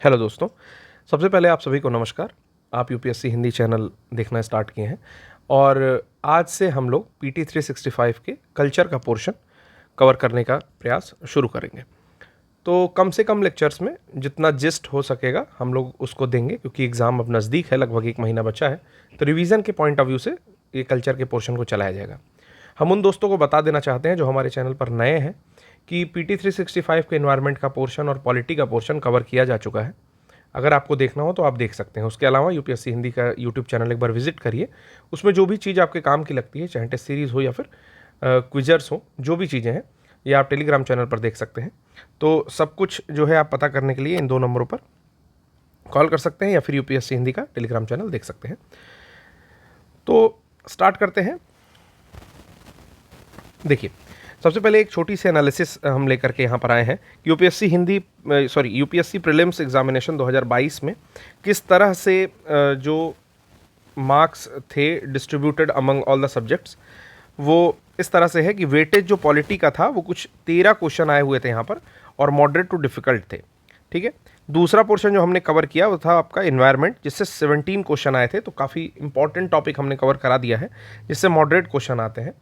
Hello दोस्तों, सबसे पहले आप सभी को नमस्कार। आप यूपीएससी हिंदी चैनल देखना स्टार्ट किए हैं और आज से हम लोग पीटी 365 के कल्चर का पोर्शन कवर करने का प्रयास शुरू करेंगे। तो कम से कम लेक्चर्स में जितना जिस्ट हो सकेगा हम लोग उसको देंगे, क्योंकि एग्ज़ाम अब नज़दीक है, लगभग 1 महीना बचा है। तो रिवीजन के पॉइंट ऑफ व्यू से ये कल्चर के पोर्शन को चलाया जाएगा। हम उन दोस्तों को बता देना चाहते हैं जो हमारे चैनल पर नए हैं कि पीटी 365 के इन्वायरमेंट का पोर्शन और पॉलिटी का पोर्शन कवर किया जा चुका है। अगर आपको देखना हो तो आप देख सकते हैं। उसके अलावा यूपीएससी हिंदी का यूट्यूब चैनल एक बार विजिट करिए। उसमें जो भी चीज़ आपके काम की लगती है, चाहे टेस्ट सीरीज़ हो या फिर क्विजर्स हो, जो भी चीज़ें हैं ये आप टेलीग्राम चैनल पर देख सकते हैं। तो सब कुछ जो है आप पता करने के लिए इन 2 नंबरों पर कॉल कर सकते हैं या फिर यूपीएससी हिंदी का टेलीग्राम चैनल देख सकते हैं। तो स्टार्ट करते हैं। देखिए, सबसे पहले एक छोटी सी एनालिसिस हम लेकर के यहाँ पर आए हैं। यूपीएससी प्रीलिम्स एग्जामिनेशन 2022 में किस तरह से जो मार्क्स थे distributed among all the subjects, वो इस तरह से है कि वेटेज जो पॉलिटी का था वो कुछ 13 क्वेश्चन आए हुए थे यहाँ पर और मॉडरेट टू डिफ़िकल्ट थे। ठीक है। दूसरा पोर्शन जो हमने कवर किया वो था आपका इन्वायरमेंट, जिससे 17 क्वेश्चन आए थे। तो काफ़ी इंपॉर्टेंट टॉपिक हमने कवर करा दिया है, जिससे मॉडरेट क्वेश्चन आते हैं।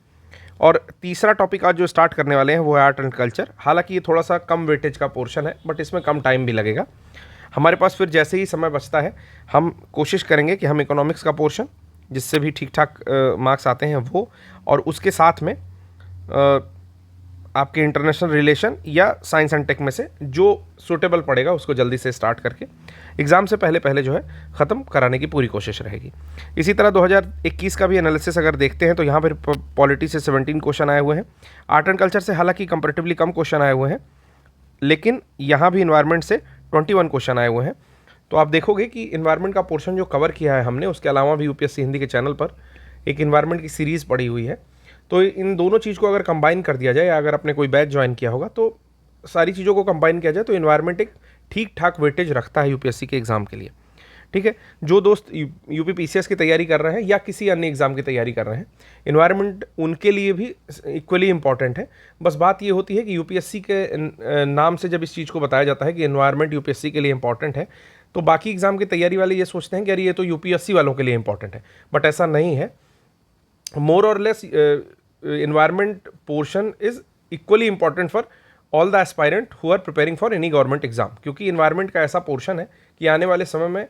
और तीसरा टॉपिक आज जो स्टार्ट करने वाले हैं वो है आर्ट एंड कल्चर। हालांकि ये थोड़ा सा कम वेटेज का पोर्शन है, बट इसमें कम टाइम भी लगेगा हमारे पास। फिर जैसे ही समय बचता है हम कोशिश करेंगे कि हम इकोनॉमिक्स का पोर्शन, जिससे भी ठीक ठाक मार्क्स आते हैं वो, और उसके साथ में आपके इंटरनेशनल रिलेशन या साइंस एंड टेक में से जो सूटेबल पड़ेगा उसको जल्दी से स्टार्ट करके एग्ज़ाम से पहले पहले जो है ख़त्म कराने की पूरी कोशिश रहेगी। इसी तरह 2021 का भी एनालिसिस अगर देखते हैं तो यहाँ पर पॉलिटी से 17 क्वेश्चन आए हुए हैं। आर्ट एंड कल्चर से हालांकि कंपैरेटिवली कम क्वेश्चन आए हुए हैं, लेकिन यहाँ भी इन्वायरमेंट से 21 क्वेश्चन आए हुए हैं। तो आप देखोगे कि इन्वायरमेंट का पोर्शन जो कवर किया है हमने, उसके अलावा भी यूपीएससी हिंदी के चैनल पर एक इन्वायरमेंट की सीरीज़ पड़ी हुई है। तो इन दोनों चीज़ को अगर कंबाइन कर दिया जाए, या अगर आपने कोई बैच ज्वाइन किया होगा तो सारी चीज़ों को कंबाइन किया जाए तो इन्वायरमेंट एक ठीक ठाक वेटेज रखता है यूपीएससी के एग्ज़ाम के लिए। ठीक है। जो दोस्त यूपी पीसीएस की तैयारी कर रहे हैं या किसी अन्य एग्ज़ाम की तैयारी कर रहे हैं, इन्वायरमेंट उनके लिए भी इक्वली इंपॉर्टेंट है। बस बात ये होती है कि यूपीएससी के नाम से जब इस चीज़ को बताया जाता है कि इन्वायरमेंट यूपीएससी के लिए इंपॉर्टेंट है, तो बाकी एग्ज़ाम की तैयारी वाले ये सोचते हैं कि अरे ये तो यूपीएससी वालों के लिए इंपॉर्टेंट है, बट ऐसा नहीं है। मोर और less environment portion is equally important for all the aspirant who are preparing for any government exam, क्योंकि environment का ऐसा पोर्शन है कि आने वाले समय में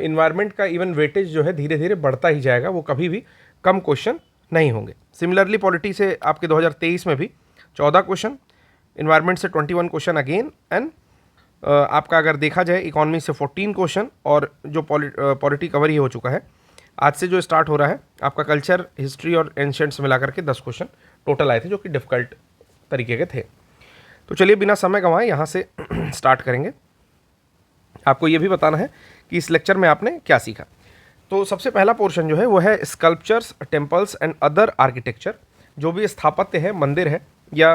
environment का इवन वेटेज जो है धीरे धीरे बढ़ता ही जाएगा, वो कभी भी कम क्वेश्चन नहीं होंगे। सिमिलरली पॉलिटी से आपके 2023 में भी 14 क्वेश्चन, इन्वायरमेंट से 21 क्वेश्चन अगेन, एंड आपका अगर देखा जाए इकोनॉमी से 14 क्वेश्चन, और जो पॉलिटी कवर ही हो चुका है। आज से जो स्टार्ट हो रहा है आपका कल्चर, हिस्ट्री और एंशिएंट्स मिला करके 10 क्वेश्चन टोटल आए थे, जो कि डिफ़िकल्ट तरीके के थे। तो चलिए बिना समय गंवाए यहाँ से स्टार्ट करेंगे। आपको ये भी बताना है कि इस लेक्चर में आपने क्या सीखा। तो सबसे पहला पोर्शन जो है वो है sculptures, temples and other architecture. जो भी स्थापत्य है, मंदिर है या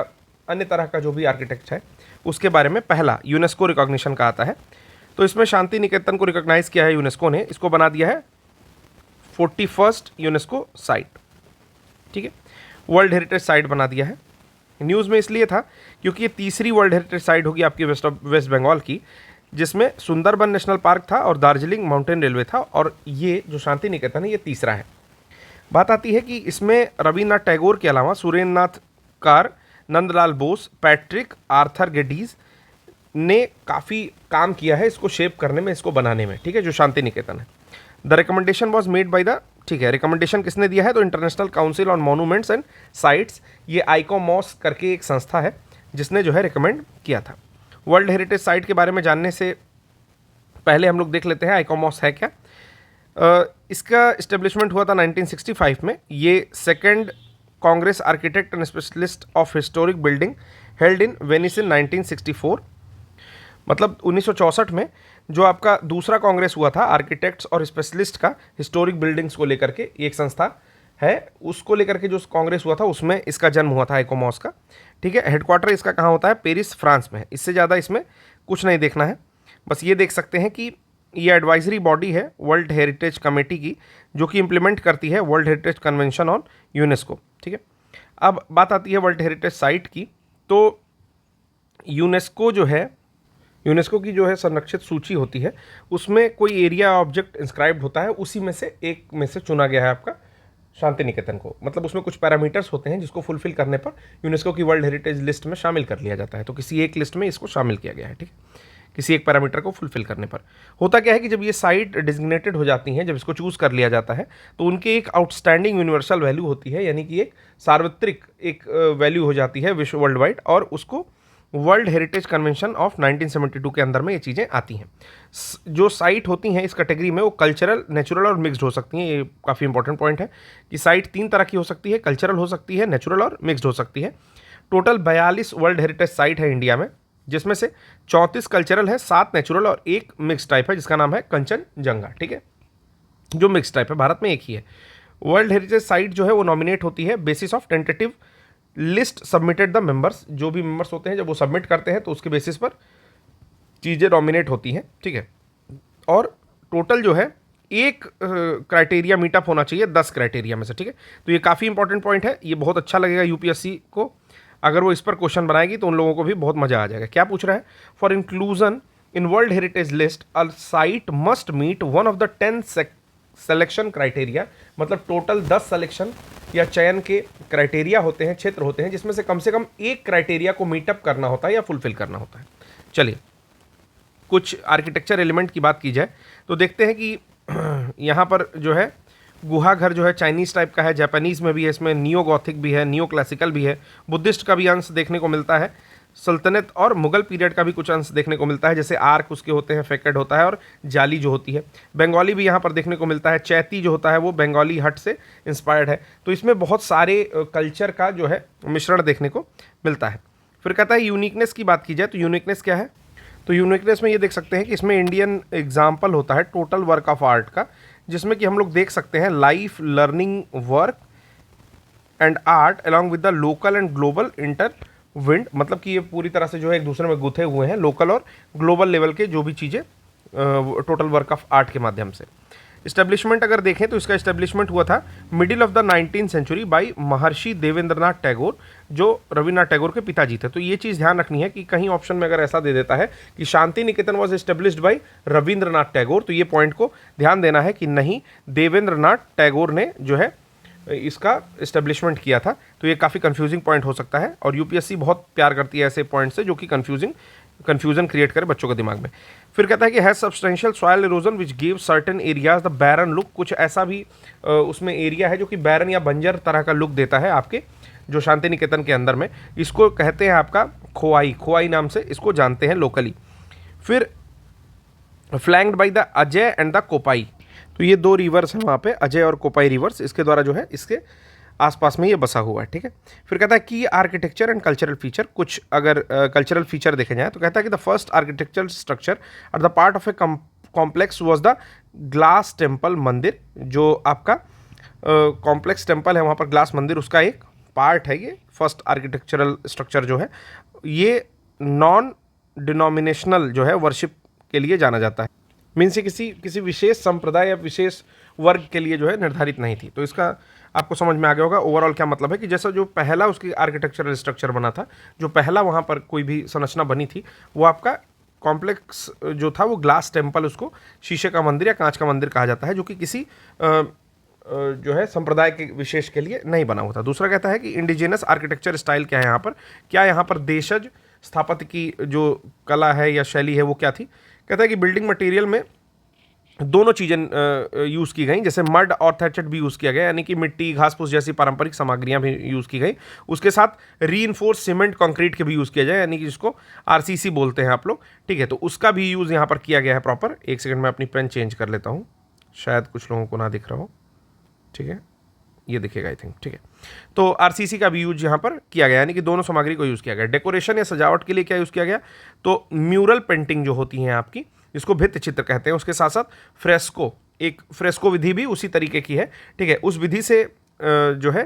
अन्य तरह का जो भी आर्किटेक्ट है, उसके बारे में पहला यूनेस्को रिकॉग्निशन का आता है। तो इसमें शांति निकेतन को रिकॉग्नाइज़ किया है यूनेस्को ने, इसको बना दिया है 41st यूनेस्को साइट। ठीक है। वर्ल्ड हेरिटेज साइट बना दिया है। न्यूज़ में इसलिए था क्योंकि ये तीसरी वर्ल्ड हेरिटेज साइट होगी आपकी वेस्ट बंगाल की, जिसमें सुंदरबन नेशनल पार्क था और दार्जिलिंग माउंटेन रेलवे था, और ये जो शांति निकेतन है ये तीसरा है। बात आती है कि इसमें रविन्द्रनाथ टैगोर के अलावा Surendranath Kar, Nandalal Bose, Patrick Arthur Geddes ने काफ़ी काम किया है इसको शेप करने में, इसको बनाने में। ठीक है, जो शांति निकेतन है। The recommendation was made by the, ठीक है, रिकमेंडेशन किसने दिया है, तो international council on monuments and sites, ये आइकोमॉस करके एक संस्था है जिसने जो है रिकमेंड किया था। वर्ल्ड हेरिटेज साइट के बारे में जानने से पहले हम लोग देख लेते हैं आइकोमॉस है क्या। इसका इस्टेब्लिशमेंट हुआ था 1965 में। ये second congress architect and specialist of historic building held in Venice in 1964। मतलब 1964 में जो आपका दूसरा कांग्रेस हुआ था आर्किटेक्ट्स और स्पेशलिस्ट का हिस्टोरिक बिल्डिंग्स को लेकर के, एक संस्था है उसको लेकर के जो कांग्रेस हुआ था, उसमें इसका जन्म हुआ था आइकोमॉस का। ठीक है। हेडक्वार्टर इसका कहाँ होता है, पेरिस फ्रांस में है। इससे ज़्यादा इसमें कुछ नहीं देखना है, बस ये देख सकते हैं कि ये एडवाइजरी बॉडी है वर्ल्ड हेरिटेज कमेटी की, जो कि इम्प्लीमेंट करती है world heritage convention on UNESCO. ठीक है। अब बात आती है वर्ल्ड हेरिटेज साइट की। तो यूनेस्को जो है यूनेस्को की जो है संरक्षित सूची होती है उसमें कोई एरिया ऑब्जेक्ट इंस्क्राइब्ड होता है, उसी में से एक में से चुना गया है आपका शांति निकेतन को। मतलब उसमें कुछ पैरामीटर्स होते हैं जिसको फुलफिल करने पर यूनेस्को की वर्ल्ड हेरिटेज लिस्ट में शामिल कर लिया जाता है। तो किसी एक लिस्ट में इसको शामिल किया गया है, ठीक है, किसी एक पैरामीटर को फुलफिल करने पर। होता क्या है कि जब ये साइट डिजिग्नेटेड हो जाती हैं, जब इसको चूज कर लिया जाता है, तो उनकी एक आउटस्टैंडिंग यूनिवर्सल वैल्यू होती है, यानी कि एक सार्वत्रिक एक वैल्यू हो जाती है विश्व वर्ल्ड वाइड, और उसको वर्ल्ड हेरिटेज कन्वेंशन ऑफ 1972 के अंदर में ये चीज़ें आती हैं। जो साइट होती हैं इस कैटेगरी में वो कल्चरल, नेचुरल और मिक्स्ड हो सकती हैं। ये काफ़ी इंपॉर्टेंट पॉइंट है कि साइट 3 तरह की हो सकती है, कल्चरल हो सकती है, नेचुरल और मिक्स्ड हो सकती है। टोटल 42 वर्ल्ड हेरिटेज साइट है इंडिया में, जिसमें से 34 कल्चरल है, 7 नेचुरल और 1 मिक्स टाइप है जिसका नाम है कंचनजंगा, ठीक है, जो मिक्स टाइप है, भारत में एक ही है। वर्ल्ड हेरिटेज साइट जो है वो नॉमिनेट होती है basis of tentative list submitted the members. जो भी मेंबर्स होते हैं जब वो सबमिट करते हैं तो उसके बेसिस पर चीज़ें नॉमिनेट होती हैं, ठीक है। और टोटल जो है एक क्राइटेरिया मीटअप होना चाहिए 10 क्राइटेरिया में से, ठीक है। तो ये काफ़ी इंपॉर्टेंट पॉइंट है, ये बहुत अच्छा लगेगा यूपीएससी को। अगर वो इस पर क्वेश्चन बनाएगी तो उन लोगों को भी बहुत मजा आ जाएगा। क्या पूछ रहा है? For inclusion in world heritage list a site must meet one of the 10 selection criteria. मतलब टोटल 10 सिलेक्शन या चयन के क्राइटेरिया होते हैं, क्षेत्र होते हैं, जिसमें से कम एक क्राइटेरिया को मीटअप करना होता है या फुलफिल करना होता है। चलिए कुछ आर्किटेक्चर एलिमेंट की बात की जाए तो देखते हैं कि यहाँ पर जो है गुहा घर जो है चाइनीज़ टाइप का है, जापानीज़ में भी है, इसमें नियो गॉथिक भी है, नियो क्लासिकल भी है, बुद्धिस्ट का भी अंश देखने को मिलता है, सल्तनत और मुगल पीरियड का भी कुछ अंश देखने को मिलता है, जैसे आर्क उसके होते हैं, फैकेड होता है और जाली जो होती है। बंगाली भी यहाँ पर देखने को मिलता है, चैती जो होता है वो बंगाली हट से इंस्पायर्ड है। तो इसमें बहुत सारे कल्चर का जो है मिश्रण देखने को मिलता है। फिर कहता है यूनिकनेस की बात की जाए तो यूनिकनेस क्या है? तो यूनिकनेस में ये देख सकते हैं कि इसमें इंडियन एग्जाम्पल होता है टोटल वर्क ऑफ आर्ट का, जिसमें कि हम लोग देख सकते हैं life, learning, work and art along with the local and global intertwined. मतलब कि ये पूरी तरह से जो है एक दूसरे में गुथे हुए हैं, लोकल और ग्लोबल लेवल के जो भी चीज़ें टोटल वर्क ऑफ आर्ट के माध्यम से। इस्टेब्लिशमेंट अगर देखें तो इसका इस्टेब्लिशमेंट हुआ था middle of the 19th century by Maharshi Debendranath Tagore, जो रविन्द्रनाथ टैगोर के पिताजी थे। तो ये चीज़ ध्यान रखनी है कि कहीं ऑप्शन में अगर ऐसा दे देता है कि Shanti Niketan was established by Rabindranath Tagore, तो ये पॉइंट को ध्यान देना है कि नहीं, देवेंद्रनाथ टैगोर ने जो है इसका इस्टेब्लिशमेंट किया था। तो ये काफ़ी कंफ्यूजिंग पॉइंट हो सकता है और यूपीएससी बहुत प्यार करती है ऐसे पॉइंट से जो कि कंफ्यूजन क्रिएट करे बच्चों के दिमाग में। फिर कहता है कि has substantial soil erosion which give certain areas the barren look. कुछ ऐसा भी उसमें एरिया है जो कि बैरन या बंजर तरह का लुक देता है आपके जो शांति निकेतन के अंदर में। इसको कहते हैं आपका खोआई, खोआई नाम से इसको जानते हैं लोकली। फिर flanked by the Ajay and the Kopai. तो ये 2 रिवर्स हैं वहाँ पे, अजय और कोपाई रिवर्स, इसके द्वारा जो है इसके आसपास में ये बसा हुआ है, ठीक है। फिर कहता है कि आर्किटेक्चर एंड कल्चरल फीचर। कुछ अगर कल्चरल फीचर देखे जाए तो कहता है कि द फर्स्ट आर्किटेक्चरल स्ट्रक्चर और the part of a complex was the glass temple मंदिर। जो आपका कॉम्प्लेक्स टेम्पल है वहाँ पर ग्लास मंदिर, उसका एक पार्ट है ये फर्स्ट आर्किटेक्चरल स्ट्रक्चर जो है। ये नॉन डिनोमिनेशनल जो है वर्शिप के लिए जाना जाता है, मीन्स ये किसी विशेष संप्रदाय या विशेष वर्ग के लिए जो है निर्धारित नहीं थी। तो इसका आपको समझ में आ गया होगा ओवरऑल क्या मतलब है कि जैसा जो पहला उसकी आर्किटेक्चरल स्ट्रक्चर बना था, जो पहला वहाँ पर कोई भी संरचना बनी थी, वो आपका कॉम्प्लेक्स जो था वो ग्लास टेम्पल, उसको शीशे का मंदिर या कांच का मंदिर कहा जाता है, जो कि किसी जो है संप्रदाय के विशेष के लिए नहीं बना हुआ था। दूसरा कहता है कि इंडिजिनस आर्किटेक्चर स्टाइल क्या है यहाँ पर, क्या यहाँ पर देशज स्थापत्य की जो कला है या शैली है वो क्या थी। कहता है कि बिल्डिंग मटेरियल में दोनों चीज़ें यूज़ की गई, जैसे मड और थैचड भी यूज़ किया गया, यानी कि मिट्टी, घास फूस जैसी पारंपरिक सामग्रियां भी यूज़ की गई। उसके साथ रीइंफोर्स सीमेंट कंक्रीट के भी यूज़ किया जाए, यानी कि जिसको आरसीसी बोलते हैं आप लोग, ठीक है। तो उसका भी यूज़ यहाँ पर किया गया है प्रॉपर। एक सेकंड में अपनी पेन चेंज कर लेता हूँ, शायद कुछ लोगों को ना दिख रहा हो, ठीक है, ये दिखेगा आई थिंक, ठीक है। तो आरसीसी का भी यूज यहाँ पर किया गया, यानी कि दोनों सामग्री को यूज़ किया गया। डेकोरेशन या सजावट के लिए क्या यूज़ किया गया, तो म्यूरल पेंटिंग जो होती हैं आपकी, जिसको भित्ति चित्र कहते हैं, उसके साथ साथ फ्रेस्को, एक फ्रेस्को विधि भी उसी तरीके की है, ठीक है। उस विधि से जो है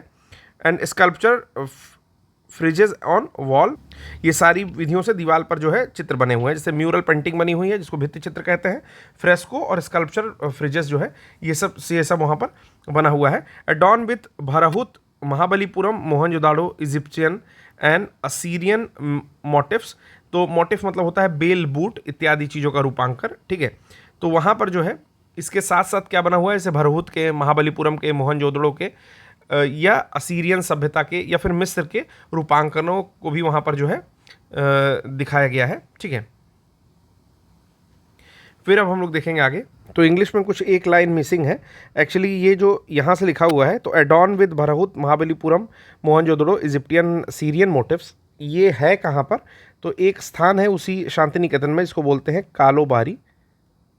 and sculpture freezes on wall, ये सारी विधियों से दीवार पर जो है चित्र बने हुए हैं। जैसे म्यूरल पेंटिंग बनी हुई है जिसको भित्ति चित्र कहते हैं, फ्रेस्को और स्कल्पचर फ्रिजेस जो है ये सब वहाँ पर बना हुआ है। Adorned with Bharhut, Mahabalipuram, Mohenjodaro, Egyptian and Assyrian motifs. तो मोटिफ मतलब होता है बेल, बूट इत्यादि चीज़ों का रूपांकर, ठीक है। तो वहाँ पर जो है इसके साथ साथ क्या बना हुआ है, जैसे भरहुत के, महाबलीपुरम के, मोहनजोदड़ो के या असीरियन सभ्यता के या फिर मिस्र के रूपांकनों को भी वहाँ पर जो है दिखाया गया है, ठीक है। फिर अब हम लोग देखेंगे आगे, तो इंग्लिश में कुछ एक लाइन मिसिंग है एक्चुअली, ये जो यहाँ से लिखा हुआ है, तो add on with Bharhut, Mahabalipuram, Mohenjodaro, Egyptian, Syrian motifs, ये है कहाँ पर, तो एक स्थान है उसी शांति निकेतन में, इसको बोलते हैं कालोबारी,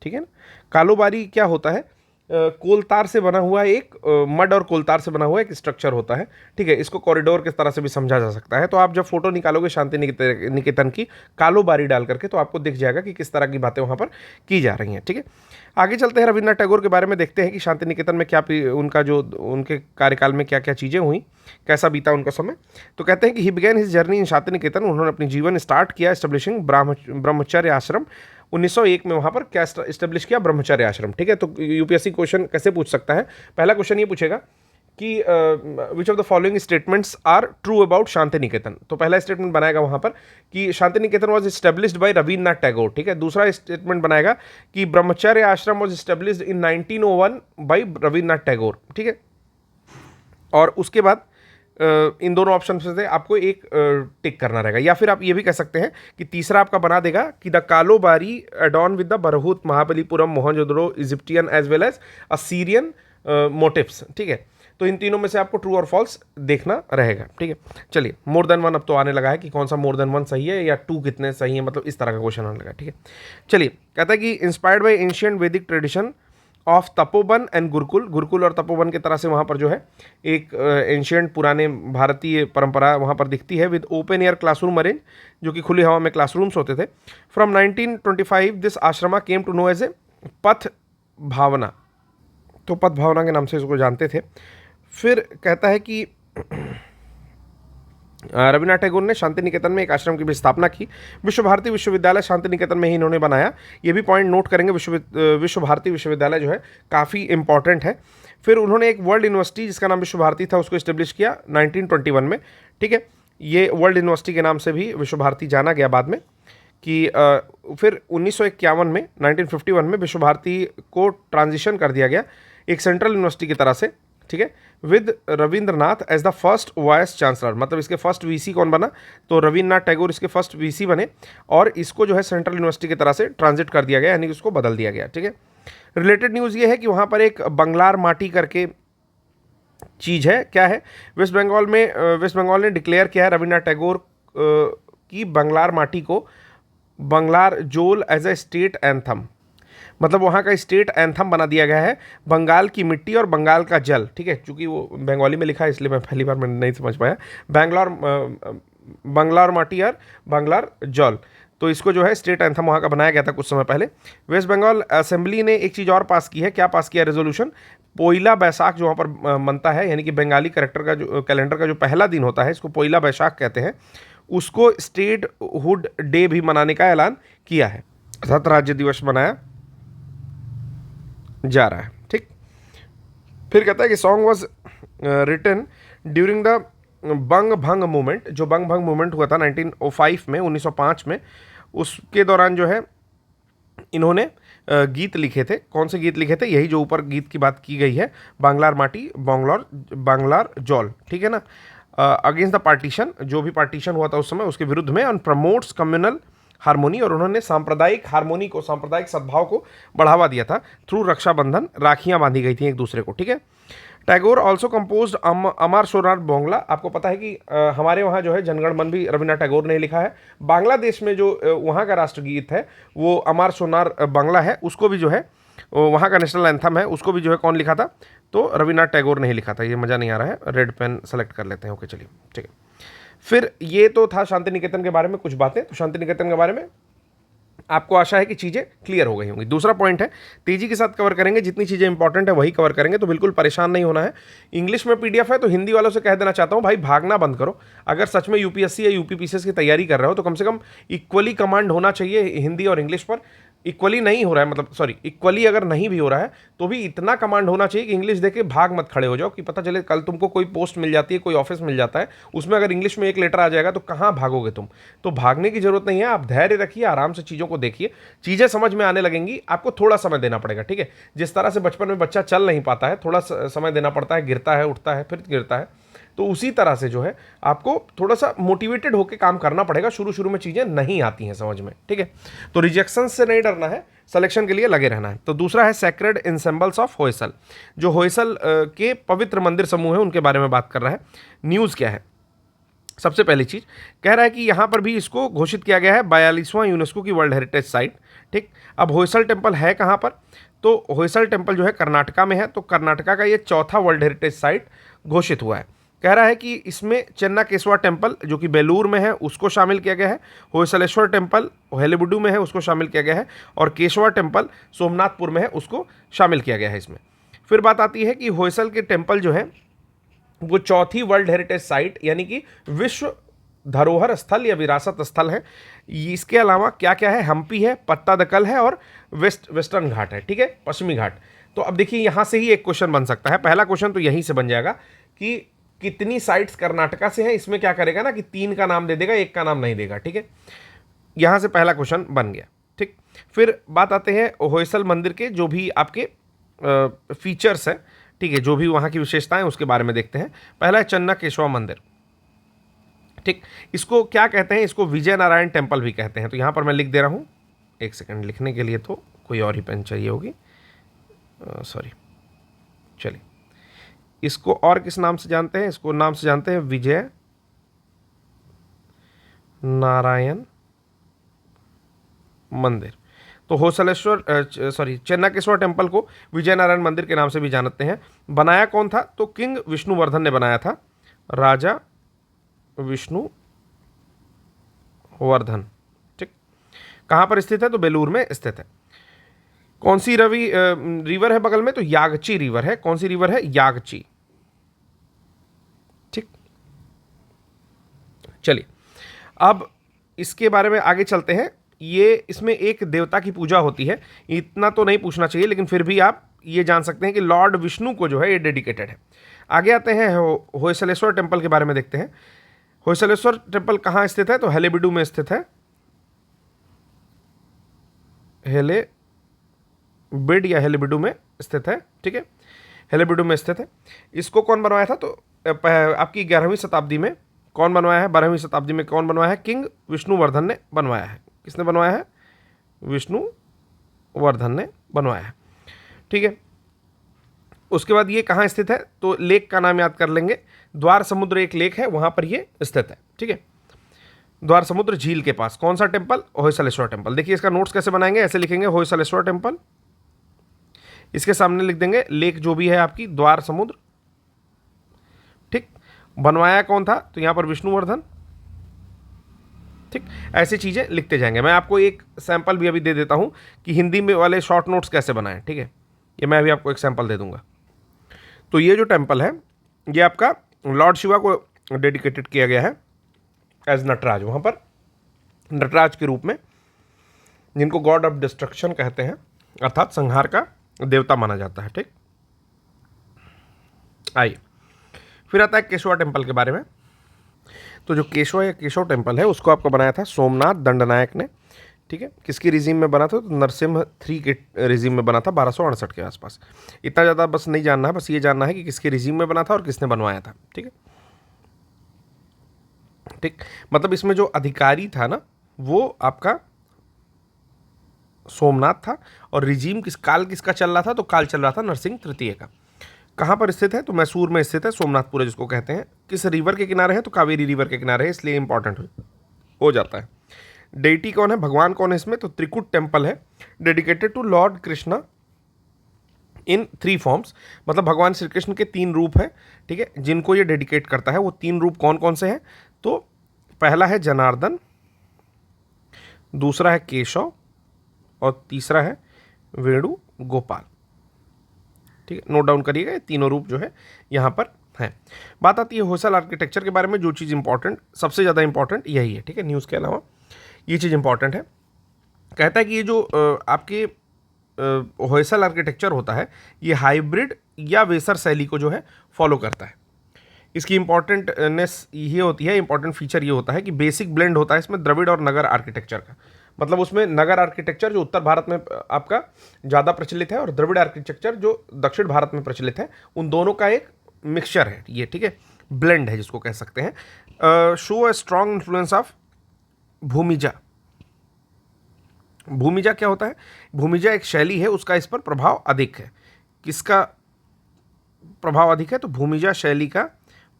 ठीक है ना। कालोबारी क्या होता है, कोलतार से बना हुआ एक मड और कोलतार से बना हुआ एक स्ट्रक्चर होता है, ठीक है। इसको कॉरिडोर की तरह से भी समझा जा सकता है। तो आप जब फोटो निकालोगे शांति निकेतन की कालोबारी डाल करके, तो आपको दिख जाएगा कि किस तरह की बातें वहाँ पर की जा रही हैं, ठीक है। आगे चलते हैं, रविन्द्रनाथ टैगोर के बारे में देखते हैं कि शांति निकेतन में क्या उनका जो उनके कार्यकाल में क्या क्या चीज़ें हुई, कैसा बीता उनका समय। तो कहते हैं कि he began his journey in Shanti Niketan, उन्होंने अपनी जीवन स्टार्ट किया एस्टेब्लिशिंग ब्रह्मचर्य आश्रम। 1901 में वहाँ पर क्या इस्टेब्लिश किया, ब्रह्मचर्य आश्रम, ठीक है। तो यूपीएससी क्वेश्चन कैसे पूछ सकता है, पहला क्वेश्चन ये पूछेगा कि which of the following statements are true about Shanti Niketan. तो पहला स्टेटमेंट बनाएगा वहाँ पर कि Shanti Niketan was established by Rabindranath Tagore, ठीक है। दूसरा स्टेटमेंट बनाएगा कि Brahmacharya Ashram was established in 1901 by Rabindranath Tagore, ठीक है। और उसके बाद इन दोनों ऑप्शन से आपको एक टिक करना रहेगा, या फिर आप ये भी कह सकते हैं कि तीसरा आपका बना देगा कि the Kalobari adorned with the Bharhut, Mahabalipuram, Mohenjodaro, Egyptian as well as Assyrian motifs, ठीक है। तो इन तीनों में से आपको ट्रू और फॉल्स देखना रहेगा, ठीक है। चलिए, मोर देन वन अब तो आने लगा है कि कौन सा मोर देन वन सही है या टू कितने सही है, मतलब इस तरह का क्वेश्चन आने लगा, ठीक है। चलिए, कहता है कि इंस्पायर्ड बाय एंशिएंट वैदिक tradition of Tapovan and Gurukul, Gurukul और तपोवन की तरह से वहाँ पर जो है एक एंशियंट पुराने भारतीय परंपरा वहाँ पर दिखती है, with open air classroom arrange, जो कि खुली हवा में क्लासरूम्स होते थे। From 1925 this ashrama came to know as a Patha Bhavana, तो पथ भावना के नाम से इसको जानते थे। फिर कहता है कि रविन्द्रनाथ टैगोर ने शांति निकेतन में एक आश्रम की भी स्थापना की। विश्व भारती विश्वविद्यालय शांति निकेतन में ही इन्होंने बनाया, ये भी पॉइंट नोट करेंगे, विश्व भारती विश्वविद्यालय जो है काफ़ी इंपॉर्टेंट है। फिर उन्होंने एक वर्ल्ड यूनिवर्सिटी जिसका नाम विश्व भारती था उसको इस्टेब्लिश किया 1921 में, ठीक है। ये वर्ल्ड यूनिवर्सिटी के नाम से भी विश्व भारती जाना गया बाद में। कि फिर 1951 में 1951 में विश्व भारती को ट्रांजिशन कर दिया गया एक सेंट्रल यूनिवर्सिटी की तरह से, ठीक है, with Rabindranath as the first vice chancellor. मतलब इसके फर्स्ट वीसी कौन बना, तो रविन्द्रनाथ टैगोर इसके फर्स्ट वीसी बने, और इसको जो है सेंट्रल यूनिवर्सिटी की तरह से ट्रांजिट कर दिया गया, यानी उसको बदल दिया गया, ठीक है। रिलेटेड न्यूज़ ये है कि वहाँ पर एक बंगलार माटी करके चीज़ है, क्या है, वेस्ट बंगाल ने डिक्लेयर किया है रविन्द्रनाथ टैगोर की बंगलार माटी को बंगलार जोल एज ए स्टेट एंथम। मतलब वहाँ का स्टेट एंथम बना दिया गया है, बंगाल की मिट्टी और बंगाल का जल, ठीक है। चूँकि वो बंगाली में लिखा है इसलिए मैं पहली बार मैं नहीं समझ पाया, बंगलार माटी और बंगलार जल, तो इसको जो है स्टेट एंथम वहाँ का बनाया गया था कुछ समय पहले। वेस्ट बंगाल असेंबली ने एक चीज़ और पास की है, क्या पास किया रेजोल्यूशन, पोइला बैसाख जो वहाँ पर मनता है, यानी कि बंगाली कैलेंडर का जो पहला दिन होता है, इसको पोइला बैसाख कहते हैं, उसको स्टेट हुड डे भी मनाने का ऐलान किया है, अर्थात राज्य दिवस मनाया जा रहा है, ठीक। फिर कहता है कि song was written during the Bang Bhang movement, जो बंग भंग मूवमेंट हुआ था 1905 में, उसके दौरान जो है इन्होंने गीत लिखे थे। कौन से गीत लिखे थे, यही जो ऊपर गीत की बात की गई है, बांग्लार माटी, बांग्लार जॉल, ठीक है ना, अगेंस्ट द पार्टीशन, जो भी पार्टीशन हुआ था उस समय उसके विरुद्ध में, ऑन प्रमोट्स कम्युनल हारमोनी, और उन्होंने सांप्रदायिक हारमोनी को, सांप्रदायिक सद्भाव को बढ़ावा दिया था थ्रू रक्षाबंधन, राखियां बांधी गई थी एक दूसरे को, ठीक है। टैगोर ऑल्सो कंपोज अमर सोनार बांग्ला। आपको पता है कि हमारे वहाँ जो है जनगण मन भी रविन्द्रनाथ टैगोर ने लिखा है। बांग्लादेश में जो वहाँ का राष्ट्रगीत है वो अमर सोनार बांग्ला है, उसको भी जो है वहाँ का नेशनल एंथम है, उसको भी जो है कौन लिखा था, तो रविन्द्रनाथ टैगोर ने ही लिखा था। ये मज़ा नहीं आ रहा है, रेड पेन सेलेक्ट कर लेते हैं, ओके चलिए, ठीक है। फिर ये तो था शांति निकेतन के बारे में कुछ बातें। तो शांति निकेतन के बारे में आपको आशा है कि चीज़ें क्लियर हो गई होंगी। दूसरा पॉइंट है, तेजी के साथ कवर करेंगे, जितनी चीज़ें इंपॉर्टेंट है वही कवर करेंगे, तो बिल्कुल परेशान नहीं होना है। इंग्लिश में पीडीएफ है, तो हिंदी वालों से कह देना चाहता हूँ भाई भागना बंद करो। अगर सच में यूपीएससी या यूपीपीसीएस की तैयारी कर रहे हो तो कम से कम इक्वली कमांड होना चाहिए हिंदी और इंग्लिश पर। इक्वली नहीं हो रहा है, मतलब सॉरी, इक्वली अगर नहीं भी हो रहा है तो भी इतना कमांड होना चाहिए कि इंग्लिश देख के भाग मत खड़े हो जाओ, कि पता चले कल तुमको कोई पोस्ट मिल जाती है, कोई ऑफिस मिल जाता है, उसमें अगर इंग्लिश में एक लेटर आ जाएगा तो कहाँ भागोगे तुम। तो भागने की जरूरत नहीं है, आप धैर्य रखिए, आराम से चीज़ों को देखिए, चीज़ें समझ में आने लगेंगी। आपको थोड़ा समय देना पड़ेगा, ठीक है। जिस तरह से बचपन में बच्चा चल नहीं पाता है, थोड़ा समय देना पड़ता है, गिरता है, उठता है, फिर गिरता है, तो उसी तरह से जो है आपको थोड़ा सा मोटिवेटेड होकर काम करना पड़ेगा। शुरू शुरू में चीज़ें नहीं आती हैं समझ में, ठीक है। तो रिजेक्शन से नहीं डरना है, सिलेक्शन के लिए लगे रहना है। तो दूसरा है सैक्रेड इंसेम्बल्स ऑफ होयसल, जो होयसल के पवित्र मंदिर समूह है उनके बारे में बात कर रहा है। न्यूज़ क्या है, सबसे पहली चीज़ कह रहा है कि यहाँ पर भी इसको घोषित किया गया है 42वां यूनेस्को की वर्ल्ड हेरिटेज साइट, ठीक। अब होयसल टेम्पल है कहाँ पर, तो होयसल टेम्पल जो है कर्नाटका में है, तो कर्नाटका का ये चौथा वर्ल्ड हेरिटेज साइट घोषित हुआ है। कह रहा है कि इसमें चेन्ना केशवा टेम्पल जो कि बेलूर में है उसको शामिल किया गया है, होयसलेश्वर टेम्पल हेलेबुडू में है उसको शामिल किया गया है, और केशवा टेम्पल सोमनाथपुर में है उसको शामिल किया गया है इसमें। फिर बात आती है कि होयसल के टेम्पल जो है वो चौथी वर्ल्ड हेरिटेज साइट यानी कि विश्व धरोहर स्थल या विरासत स्थल है। इसके अलावा क्या क्या है, हम्पी है, पत्तादकल है और वेस्टर्न घाट है, ठीक है, पश्चिमी घाट। तो अब देखिए यहाँ से ही एक क्वेश्चन बन सकता है, पहला क्वेश्चन तो यहीं से बन जाएगा कि कितनी साइट्स कर्नाटका से हैं। इसमें क्या करेगा ना कि 3 का नाम दे देगा, 1 का नाम नहीं देगा, ठीक है। यहाँ से पहला क्वेश्चन बन गया, ठीक। फिर बात आते हैं होयसल मंदिर के जो भी आपके फीचर्स हैं, ठीक है, जो भी वहाँ की विशेषताएं उसके बारे में देखते हैं। पहला है चन्ना केशवा मंदिर, ठीक। इसको क्या कहते हैं, इसको विजय नारायण टेम्पल भी कहते हैं। तो यहाँ पर मैं लिख दे रहा हूँ, एक सेकंड, लिखने के लिए तो कोई और ही पेन चाहिए होगी, सॉरी। चलिए, इसको और किस नाम से जानते हैं, इसको नाम से जानते हैं विजय नारायण मंदिर। तो होसलेश्वर चेन्नाकेश्वर टेम्पल को विजय नारायण मंदिर के नाम से भी जानते हैं। बनाया कौन था, तो किंग विष्णुवर्धन ने बनाया था, राजा विष्णुवर्धन, ठीक। कहाँ पर स्थित है, तो बेलूर में स्थित है। कौन सी रिवर है बगल में, तो यागची रिवर है। कौन सी रिवर है, यागची, ठीक। चलिए अब इसके बारे में आगे चलते हैं। ये इसमें एक देवता की पूजा होती है, इतना तो नहीं पूछना चाहिए लेकिन फिर भी आप ये जान सकते हैं कि लॉर्ड विष्णु को जो है ये डेडिकेटेड है। आगे आते हैं होयसलेश्वर टेम्पल के बारे में देखते हैं। होयसलेश्वर टेम्पल कहाँ स्थित है, तो हेलेबिडू में स्थित है, हेलेबिड या हेलेबिडू में स्थित है, ठीक है, हेलेबिडू में स्थित है। इसको कौन बनवाया था, तो आपकी 11वीं शताब्दी में कौन बनवाया है, 12वीं शताब्दी में कौन बनवाया है, किंग विष्णुवर्धन ने बनवाया है। किसने बनवाया है, विष्णुवर्धन ने बनवाया है, ठीक है। उसके बाद ये कहाँ स्थित है, तो लेक का नाम याद कर लेंगे, द्वार समुद्र एक लेक है वहाँ पर ये स्थित है, ठीक है, द्वार समुद्र झील के पास। कौन सा टेम्पल, होयसलेश्वर टेम्पल। देखिए इसका नोट्स कैसे बनाएंगे, ऐसे लिखेंगे होयसलेश्वर टेम्पल, इसके सामने लिख देंगे लेक जो भी है आपकी द्वार समुद्र, ठीक। बनवाया कौन था, तो यहाँ पर विष्णुवर्धन, ठीक। ऐसी चीज़ें लिखते जाएंगे। मैं आपको एक सैंपल भी अभी दे देता हूँ कि हिंदी में वाले शॉर्ट नोट्स कैसे बनाएं, ठीक है, ये मैं अभी आपको एक सैंपल दे दूंगा। तो ये जो टेम्पल है ये आपका लॉर्ड शिवा को डेडिकेटेड किया गया है एज नटराज, वहाँ पर नटराज के रूप में, जिनको गॉड ऑफ डिस्ट्रक्शन कहते हैं, अर्थात संहार का देवता माना जाता है, ठीक। आइए फिर आता है केशवा टेम्पल के बारे में। तो जो केशवा या केशव टेम्पल है उसको आपको बनाया था सोमनाथ दंडनायक ने, ठीक है। किसकी रिजीम में बना था, तो नरसिम्हा 3 के रिजीम में बना था 1268 के आसपास। इतना ज़्यादा बस नहीं जानना है, बस ये जानना है कि किसके रिजीम में बना था और किसने बनवाया था, ठीक है, ठीक। मतलब इसमें जो अधिकारी था ना वो आपका सोमनाथ था, और रिजीम काल किसका चल रहा था, तो काल चल रहा था नरसिंह तृतीय का। कहाँ पर स्थित है, तो मैसूर में स्थित है, सोमनाथपुर जिसको कहते हैं। किस रिवर के किनारे है, तो कावेरी रिवर के किनारे है, इसलिए इंपॉर्टेंट हो जाता है। डेटी कौन है, भगवान कौन है इसमें, तो त्रिकुट टेम्पल है, dedicated to lord Krishna in 3 forms. मतलब भगवान श्री कृष्ण के 3 रूप हैं, ठीक है, जिनको ये डेडिकेट करता है। वो 3 रूप कौन कौन से हैं, तो पहला है जनार्दन, दूसरा है केशव और तीसरा है वेणु गोपाल, ठीक है। नोट डाउन करिएगा, ये तीनों रूप जो है यहाँ पर हैं। बात आती है होयसल आर्किटेक्चर के बारे में। जो चीज़ इंपॉर्टेंट, सबसे ज़्यादा इंपॉर्टेंट यही है, ठीक है, न्यूज़ के अलावा ये चीज़ इंपॉर्टेंट है। कहता है कि ये जो आपके होयसल आर्किटेक्चर होता है ये हाइब्रिड या वेसर शैली को जो है फॉलो करता है। इसकी इंपॉर्टेंटनेस ये होती है, इंपॉर्टेंट फीचर ये होता है कि बेसिक ब्लेंड होता है इसमें द्रविड़ और नगर आर्किटेक्चर का। मतलब उसमें नगर आर्किटेक्चर जो उत्तर भारत में आपका ज़्यादा प्रचलित है और द्रविड़ आर्किटेक्चर जो दक्षिण भारत में प्रचलित है, उन दोनों का एक मिक्सचर है ये, ठीक है, ब्लेंड है जिसको कह सकते हैं। Show a strong influence of Bhumija. Bhumija क्या होता है? भूमिजा एक शैली है, उसका इस पर प्रभाव अधिक है। किसका प्रभाव अधिक है? तो भूमिजा शैली का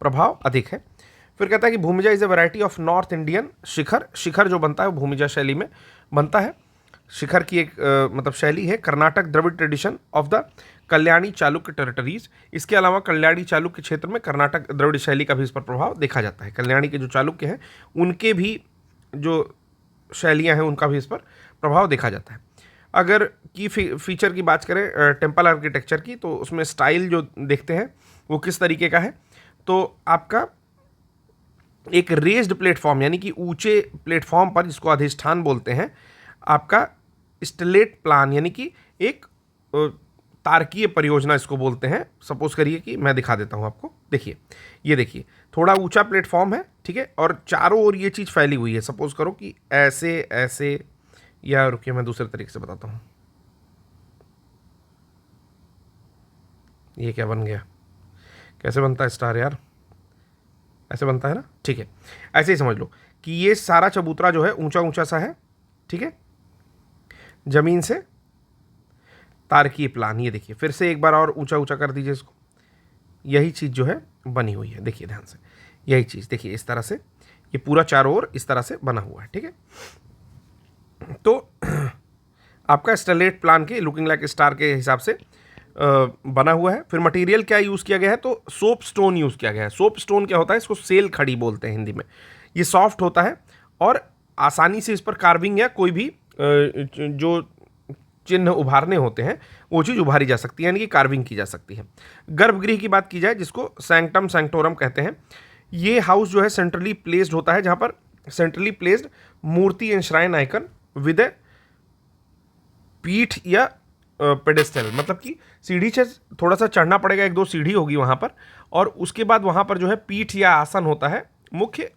प्रभाव अधिक है। फिर कहता है कि Bhumija is a variety of north Indian shikhara. शिखर जो बनता है वो भूमिजा शैली में बनता है। शिखर की एक मतलब शैली है। Karnataka Dravida tradition of the Kalyani Chalukya territories. इसके अलावा कल्याणी चालुक्य क्षेत्र में कर्नाटक द्रविड़ शैली का भी इस पर प्रभाव देखा जाता है। कल्याणी के जो चालुक्य हैं उनके भी जो शैलियाँ हैं उनका भी इस पर प्रभाव देखा जाता है। अगर की फीचर की बात करें टेम्पल आर्किटेक्चर की, तो उसमें स्टाइल जो देखते हैं वो किस तरीके का है, तो आपका एक रेज्ड प्लेटफॉर्म यानी कि ऊंचे प्लेटफॉर्म पर, जिसको अधिष्ठान बोलते हैं, आपका स्टेलेट प्लान यानी कि एक तारकीय परियोजना इसको बोलते हैं। सपोज करिए कि मैं दिखा देता हूँ आपको, देखिए ये देखिए थोड़ा ऊंचा प्लेटफॉर्म है, ठीक है, और चारों ओर ये चीज़ फैली हुई है। सपोज करो कि ऐसे ऐसे, या रुकिए मैं दूसरे तरीके से बताता हूँ। ये क्या बन गया? कैसे बनता है स्टार यार? ऐसे बनता है ना, ठीक है, ऐसे ही समझ लो कि ये सारा चबूतरा जो है ऊंचा ऊंचा सा है, ठीक है, जमीन से तारकीय प्लान। ये देखिए फिर से एक बार और ऊंचा ऊंचा कर दीजिए इसको। यही चीज़ जो है बनी हुई है, देखिए ध्यान से, यही चीज़ देखिए इस तरह से, ये पूरा चारों ओर इस तरह से बना हुआ है, ठीक है। तो आपका स्टेलेट प्लान के लुकिंग लाइक स्टार के हिसाब से बना हुआ है। फिर मटेरियल क्या यूज़ किया गया है? तो सोप स्टोन यूज़ किया गया है। सोप स्टोन क्या होता है? इसको सेल खड़ी बोलते हैं हिंदी में। ये सॉफ्ट होता है और आसानी से इस पर कार्विंग या कोई भी जो चिन्ह उभारने होते हैं वो चीज़ उभारी जा सकती है, यानी कि कार्विंग की जा सकती है। गर्भगृह की बात की जाए, जिसको सैंक्टम सैंक्टोरम कहते हैं, ये हाउस जो है सेंट्रली प्लेस्ड होता है, जहाँ पर centrally placed murti enshrine icon with peetha या पेडेस्टल, मतलब कि सीढ़ी से थोड़ा सा चढ़ना पड़ेगा, एक दो सीढ़ी होगी वहाँ पर, और उसके बाद वहाँ पर जो है पीठ या आसन होता है मुख्य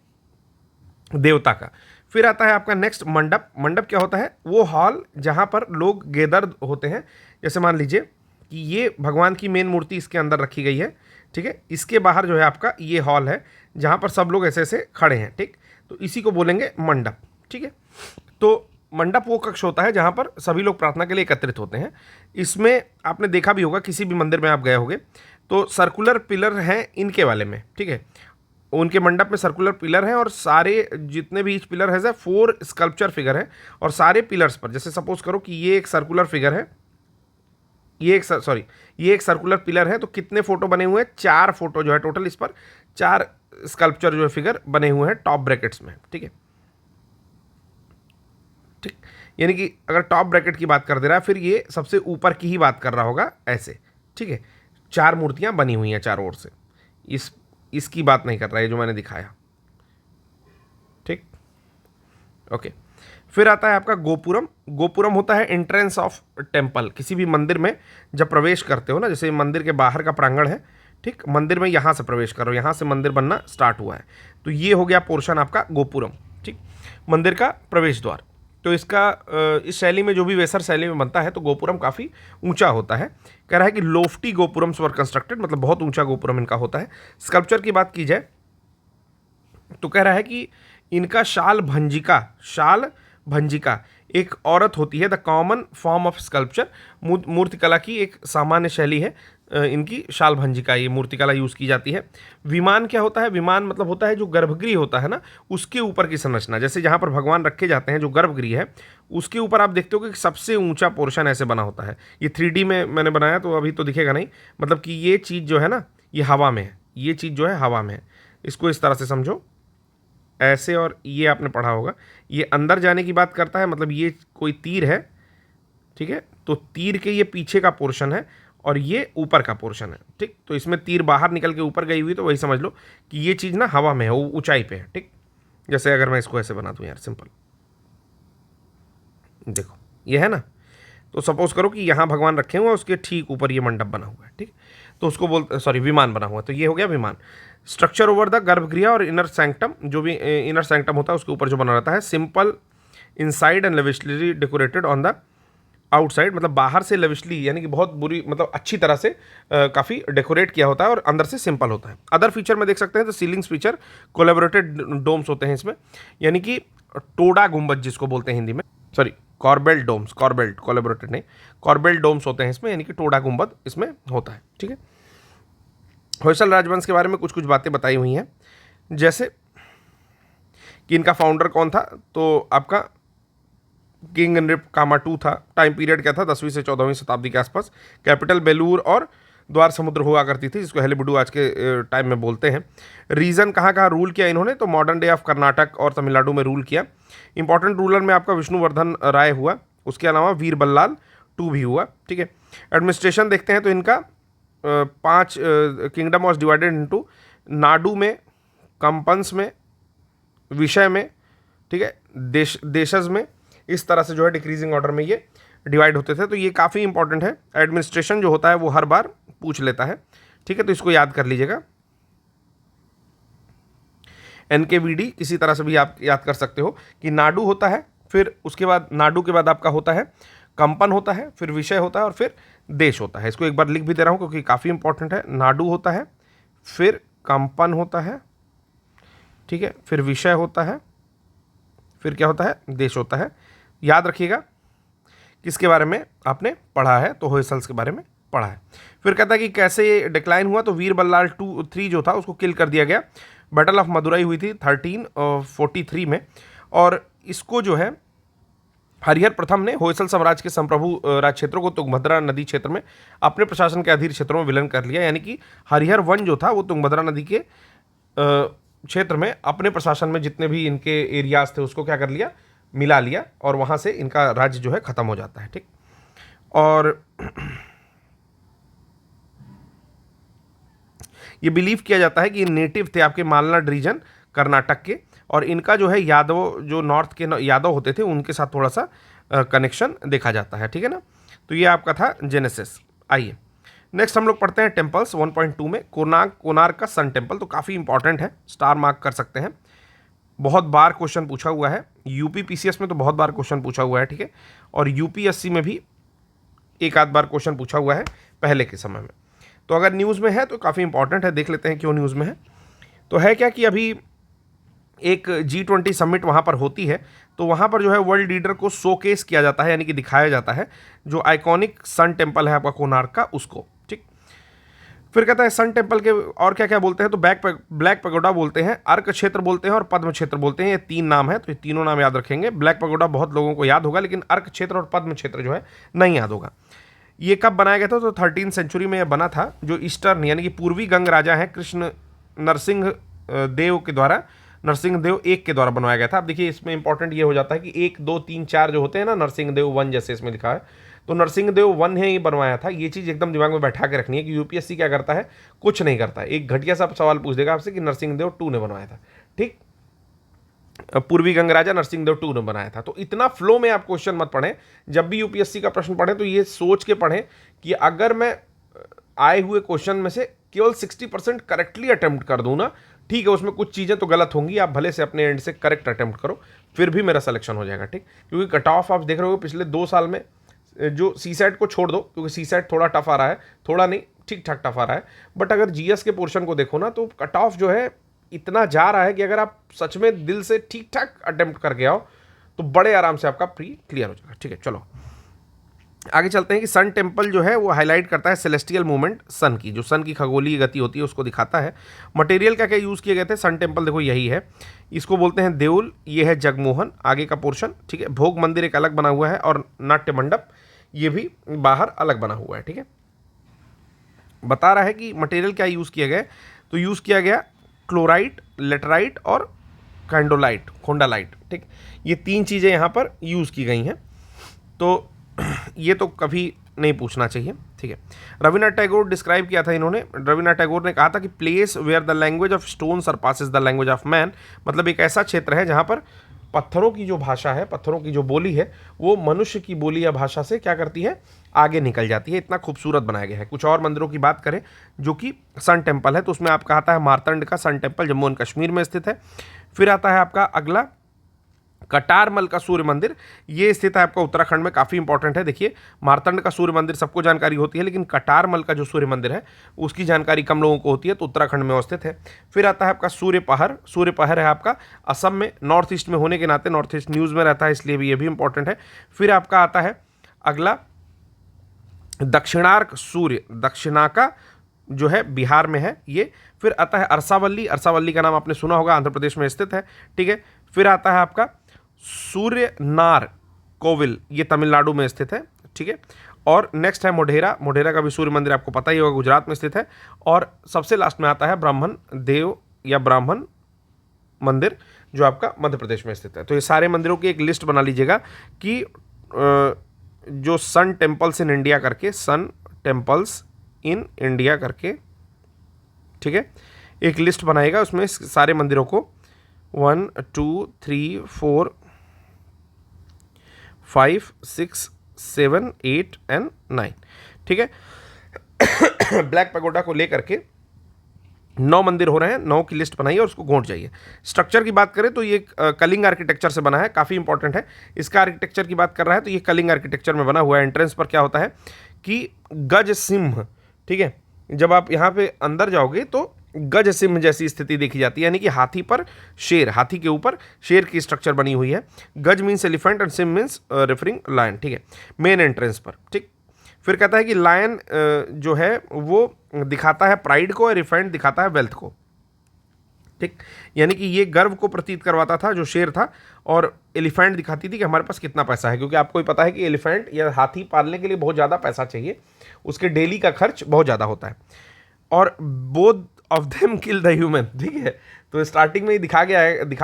देवता का। फिर आता है आपका नेक्स्ट मंडप। मंडप क्या होता है? वो हॉल जहाँ पर लोग गैदर होते हैं। जैसे मान लीजिए कि ये भगवान की मेन मूर्ति इसके अंदर रखी गई है, ठीक है, इसके बाहर जो है आपका ये हॉल है जहाँ पर सब लोग ऐसे ऐसे खड़े हैं, ठीक, तो इसी को बोलेंगे मंडप, ठीक है। तो मंडप वो कक्ष होता है जहाँ पर सभी लोग प्रार्थना के लिए एकत्रित होते हैं। इसमें आपने देखा भी होगा, किसी भी मंदिर में आप गए होंगे तो सर्कुलर पिलर हैं इनके वाले में, ठीक है, उनके मंडप में सर्कुलर पिलर हैं और सारे जितने भी ईच पिलर है 4 स्कल्पचर फिगर है, और सारे पिलर्स पर, जैसे सपोज करो कि ये एक सर्कुलर फिगर है, ये एक सर्कुलर पिलर है, तो कितने फोटो बने हुए हैं? 4 फोटो जो है टोटल, इस पर 4 स्कल्पचर जो है फिगर बने हुए हैं टॉप ब्रैकेट्स में, ठीक है, ठीक, यानी कि अगर टॉप ब्रैकेट की बात कर दे रहा है, फिर ये सबसे ऊपर की ही बात कर रहा होगा ऐसे, ठीक है। 4 मूर्तियां बनी हुई हैं चारों ओर से, इसकी बात नहीं कर रहा है जो मैंने दिखाया, ठीक, ओके। फिर आता है आपका गोपुरम। गोपुरम होता है एंट्रेंस ऑफ टेम्पल। किसी भी मंदिर में जब प्रवेश करते हो ना, जैसे मंदिर के बाहर का प्रांगण है, ठीक, मंदिर में यहाँ से प्रवेश करो, यहाँ से मंदिर बनना स्टार्ट हुआ है, तो ये हो गया पोर्शन आपका गोपुरम, ठीक, मंदिर का प्रवेश द्वार। तो इसका इस शैली में जो भी वेसर शैली में बनता है तो गोपुरम काफ़ी ऊंचा होता है। कह रहा है कि लोफ्टी गोपुरम्स वर कंस्ट्रक्टेड, मतलब बहुत ऊंचा गोपुरम इनका होता है। स्कल्पचर की बात की जाए तो कह रहा है कि इनका शाल भंजिका एक औरत होती है, the common form of sculpture. मूर्तिकला की एक सामान्य शैली है इनकी शाल भंजिका, ये मूर्तिकला यूज़ की जाती है। विमान क्या होता है? विमान मतलब होता है जो गर्भगृह होता है ना, उसके ऊपर की संरचना, जैसे जहाँ पर भगवान रखे जाते हैं, जो गर्भगृह है उसके ऊपर आप देखते हो कि सबसे ऊंचा पोर्शन ऐसे बना होता है। ये 3D में मैंने बनाया तो अभी तो दिखेगा नहीं, मतलब कि ये चीज़ जो है ना ये हवा में है, ये चीज़ जो है हवा में है, इसको इस तरह से समझो ऐसे, और ये आपने पढ़ा होगा, ये अंदर जाने की बात करता है, मतलब ये कोई तीर है, ठीक है, तो तीर के ये पीछे का पोर्शन है और ये ऊपर का पोर्शन है, ठीक, तो इसमें तीर बाहर निकल के ऊपर गई हुई, तो वही समझ लो कि ये चीज़ ना हवा में है, वो ऊंचाई पे है, ठीक। जैसे अगर मैं इसको ऐसे बना दूं यार, सिंपल देखो ये है ना, तो सपोज करो कि यहाँ भगवान रखे हुए हैं, उसके ठीक ऊपर ये मंडप बना हुआ है, ठीक। तो उसको बोलते, सॉरी विमान बना हुआ है, तो ये हो गया विमान। स्ट्रक्चर ओवर द गर्भगृह और इनर सैंक्टम, जो भी इनर सैंक्टम होता है उसके ऊपर जो बना रहता है। Simple inside and lavishly decorated on the outside, मतलब बाहर से लेविशली यानी कि बहुत बुरी, मतलब अच्छी तरह से काफ़ी डेकोरेट किया होता है, और अंदर से सिंपल होता है। अदर फीचर में देख सकते हैं तो सीलिंग्स फीचर कोलेबोरेटेड डोम्स होते हैं इसमें, यानी कि टोडा गुंबद जिसको बोलते हैं हिंदी में, सॉरी कॉर्बेल डोम्स, कॉर्बेल्ट, कोलेबोरेटेड नहीं, कॉर्बेल डोम्स होते हैं इसमें, यानी कि टोडा गुंबद इसमें होता है, ठीक है। होयसल राजवंश के बारे में कुछ कुछ बातें बताई हुई हैं, जैसे कि इनका फाउंडर कौन था, तो आपका किंग नृप कामाटू था। टाइम पीरियड क्या था, 10वीं से 14वीं शताब्दी के आसपास। कैपिटल बेलूर और द्वार समुद्र हुआ करती थी, जिसको हेलिबुडू आज के टाइम में बोलते हैं। रीजन कहाँ कहाँ रूल किया इन्होंने, तो मॉडर्न डे ऑफ कर्नाटक और तमिलनाडु में रूल किया। इंपॉर्टेंट रूलर में आपका विष्णुवर्धन राय हुआ, उसके अलावा वीर बल्लाल टू भी हुआ, ठीक है। एडमिनिस्ट्रेशन देखते हैं तो इनका 5 kingdom was divided into, Nadu में, कंपन्स में, विषय में, ठीक है, देशज में, इस तरह से जो है डिक्रीजिंग ऑर्डर में ये डिवाइड होते थे। तो ये काफ़ी इंपॉर्टेंट है, एडमिनिस्ट्रेशन जो होता है वो हर बार पूछ लेता है, ठीक है, तो इसको याद कर लीजिएगा। NKVD किसी तरह से भी आप याद कर सकते हो कि नाडु होता है, फिर उसके बाद नाडु के बाद आपका होता है कंपन होता है, फिर विषय होता है और फिर देश होता है। इसको एक बार लिख भी दे रहा हूँ क्योंकि काफ़ी इंपॉर्टेंट है। नाडु होता है, फिर कंपन होता है, ठीक है, फिर विषय होता है, फिर क्या होता है, देश होता है। याद रखिएगा किसके बारे में आपने पढ़ा है, तो होयसल्स के बारे में पढ़ा है। फिर कहता है कि कैसे ये डिक्लाइन हुआ, तो वीर बल्लाल 3 जो था उसको किल कर दिया गया। बैटल ऑफ मदुराई हुई थी 1343 में, और इसको जो है हरिहर प्रथम ने होयसल साम्राज्य के संप्रभु राज क्षेत्रों को तुंगभद्रा नदी क्षेत्र में अपने प्रशासन के अधीन क्षेत्रों में विलीन कर लिया, यानी कि हरिहर वन जो था वो तुंगभद्रा नदी के क्षेत्र में अपने प्रशासन में जितने भी इनके एरियाज थे उसको क्या कर लिया, मिला लिया, और वहाँ से इनका राज्य जो है ख़त्म हो जाता है, ठीक। और ये बिलीव किया जाता है कि ये नेटिव थे आपके मालनाड रीजन कर्नाटक के, और इनका जो है यादव, जो नॉर्थ के यादव होते थे उनके साथ थोड़ा सा कनेक्शन देखा जाता है, ठीक है ना। तो ये आपका था जेनेसिस। आइए नेक्स्ट हम लोग पढ़ते हैं टेम्पल्स 1.2 में। कोणार्क का सन टेम्पल, तो काफ़ी इंपॉर्टेंट है, स्टार मार्क कर सकते हैं, बहुत बार क्वेश्चन पूछा हुआ है। यूपी PCS में तो बहुत बार क्वेश्चन पूछा हुआ है, ठीक है, और UPSC में भी एक आध बार क्वेश्चन पूछा हुआ है पहले के समय में। तो अगर न्यूज़ में है तो काफ़ी इंपॉर्टेंट है, देख लेते हैं क्यों न्यूज़ में है। तो है क्या कि अभी एक G20 समिट वहाँ पर होती है, तो वहाँ पर जो है वर्ल्ड लीडर को शोकेस किया जाता है, यानी कि दिखाया जाता है जो आइकॉनिक सन टेम्पल है आपका कोणार्क का, उसको, ठीक। फिर कहता है सन टेम्पल के और क्या क्या बोलते हैं, तो ब्लैक पगोडा बोलते हैं, अर्क क्षेत्र बोलते हैं और पद्म क्षेत्र बोलते हैं। ये 3 नाम है, तो ये तीनों नाम याद रखेंगे। ब्लैक पगोडा बहुत लोगों को याद होगा, लेकिन अर्क क्षेत्र और पद्म क्षेत्र जो है नहीं याद होगा। ये कब बनाया गया था, तो 13वीं सेंचुरी में यह बना था। जो ईस्टर्न यानी कि पूर्वी गंग राजा हैं कृष्ण नरसिंह देव के द्वारा, नरसिंह देव एक के द्वारा बनवाया गया था। अब देखिए इसमें इंपॉर्टेंट ये हो जाता है कि 1 2 3 4 जो होते हैं ना, नरसिंह देव 1 जैसे इसमें लिखा है, तो नरसिंह देव 1 है ये बनवाया था। ये चीज़ एकदम दिमाग में बैठा के रखनी है कि UPSC क्या करता है, कुछ नहीं करता है। एक घटिया सा सवाल पूछ देगा आपसे कि नरसिंह देव 2 ने बनवाया था, ठीक, पूर्वी गंग राजा नरसिंह देव 2 ने बनाया था। तो इतना फ्लो में आप क्वेश्चन मत पढ़ें, जब भी UPSC का प्रश्न पढ़ें तो ये सोच के पढ़ें कि अगर मैं आए हुए क्वेश्चन में से केवल 60% करेक्टली अटेम्प्ट कर दूँ ना, ठीक है, उसमें कुछ चीज़ें तो गलत होंगी, आप भले से अपने एंड से करेक्ट अटेम्प्ट करो, फिर भी मेरा सिलेक्शन हो जाएगा, ठीक। क्योंकि कट ऑफ आप देख रहे हो पिछले 2 साल में, जो CSAT को छोड़ दो क्योंकि CSAT थोड़ा टफ आ रहा है, थोड़ा नहीं ठीक ठाक टफ आ रहा है, बट अगर GS के पोर्शन को देखो ना, तो कट ऑफ जो है इतना जा रहा है कि अगर आप सच में दिल से ठीक ठाक अटेम्प्ट करके आओ तो बड़े आराम से आपका प्री क्लियर हो जाएगा, ठीक है। चलो आगे चलते हैं कि सन टेम्पल जो है वो हाईलाइट करता है सेलेस्टियल मूवमेंट, सन की, जो सन की खगोलीय गति होती है उसको दिखाता है। मटेरियल क्या क्या यूज़ किए गए थे, सन टेम्पल देखो यही है, इसको बोलते हैं देउल, ये है जगमोहन आगे का पोर्शन, ठीक है। भोग मंदिर एक अलग बना हुआ है, और नाट्य मंडप ये भी बाहर अलग बना हुआ है, ठीक है। बता रहा है कि मटेरियल क्या यूज़ किया गया, तो यूज़ किया गया क्लोराइट, लेटराइट और खोंडालाइट, ठीक। ये 3 चीज़ें यहाँ पर यूज़ की गई हैं, तो ये तो कभी नहीं पूछना चाहिए, ठीक है। रविन्द्रनाथ टैगोर डिस्क्राइब किया था इन्होंने, रविन्द्रनाथ टैगोर ने कहा था कि place where the language of stone surpasses the language of man, मतलब एक ऐसा क्षेत्र है जहाँ पर पत्थरों की जो भाषा है, पत्थरों की जो बोली है, वो मनुष्य की बोली या भाषा से क्या करती है, आगे निकल जाती है। इतना खूबसूरत बनाया गया है। कुछ और मंदिरों की बात करें जो कि सन टेम्पल है, तो उसमें आपका आता है मार्तंड का sun temple, Jammu and Kashmir में स्थित है। फिर आता है आपका अगला कटारमल का सूर्य मंदिर, ये स्थित है आपका उत्तराखंड में, काफ़ी इंपॉर्टेंट है। देखिए, मार्तंड का सूर्य मंदिर सबको जानकारी होती है, लेकिन कटारमल का जो सूर्य मंदिर है उसकी जानकारी कम लोगों को होती है, तो उत्तराखंड में स्थित है। फिर आता है आपका सूर्यपहर, सूर्यपहर है आपका असम में, नॉर्थ ईस्ट में होने के नाते नॉर्थ ईस्ट न्यूज़ में रहता है, इसलिए भी ये भी इंपॉर्टेंट है। फिर आपका आता है अगला दक्षिणार्क सूर्य, दक्षिणाका जो है बिहार में है ये। फिर आता है अरसावल्ली, अरसावल्ली का नाम आपने सुना होगा, आंध्र प्रदेश में स्थित है, ठीक है। फिर आता है आपका सूर्यनार कोविल, ये तमिलनाडु में स्थित है, ठीक है। और नेक्स्ट है मोढेरा, मोढेरा का भी सूर्य मंदिर आपको पता ही होगा, गुजरात में स्थित है। और सबसे लास्ट में आता है ब्राह्मण देव या ब्राह्मण मंदिर, जो आपका मध्य प्रदेश में स्थित है। तो ये सारे मंदिरों की एक लिस्ट बना लीजिएगा कि जो सन टेम्पल्स इन इंडिया करके, सन टेम्पल्स इन इंडिया करके, ठीक है, एक लिस्ट बनाएगा, उसमें सारे मंदिरों को 1 2 3 4 5 6 7 8 एंड 9, ठीक है। ब्लैक पैगोडा को लेकर के 9 मंदिर हो रहे हैं, 9 की लिस्ट बनाइए और उसको गोंट जाइए। स्ट्रक्चर की बात करें तो ये कलिंग आर्किटेक्चर से बना है, काफ़ी इंपॉर्टेंट है। इसका आर्किटेक्चर की बात कर रहा है तो ये कलिंग आर्किटेक्चर में बना हुआ है। एंट्रेंस पर क्या होता है कि गज सिंह, ठीक है, जब आप यहाँ पे अंदर जाओगे तो गज सिंह जैसी स्थिति देखी जाती है, यानी कि हाथी पर शेर, हाथी के ऊपर शेर की स्ट्रक्चर बनी हुई है। Gaj means elephant and singh means referring lion, ठीक है, मेन एंट्रेंस पर, ठीक। फिर कहता है कि लायन जो है वो दिखाता है प्राइड को और एलिफेंट दिखाता है वेल्थ को, ठीक, यानी कि ये गर्व को प्रतीत करवाता था जो शेर था, और एलिफेंट दिखाती थी कि हमारे पास कितना पैसा है, क्योंकि आपको ही पता है कि एलिफेंट या हाथी पालने के लिए बहुत ज़्यादा पैसा चाहिए, उसके डेली का खर्च बहुत ज़्यादा होता है। और both of them kill the human, ठीक है, तो स्टार्टिंग में ही दिखा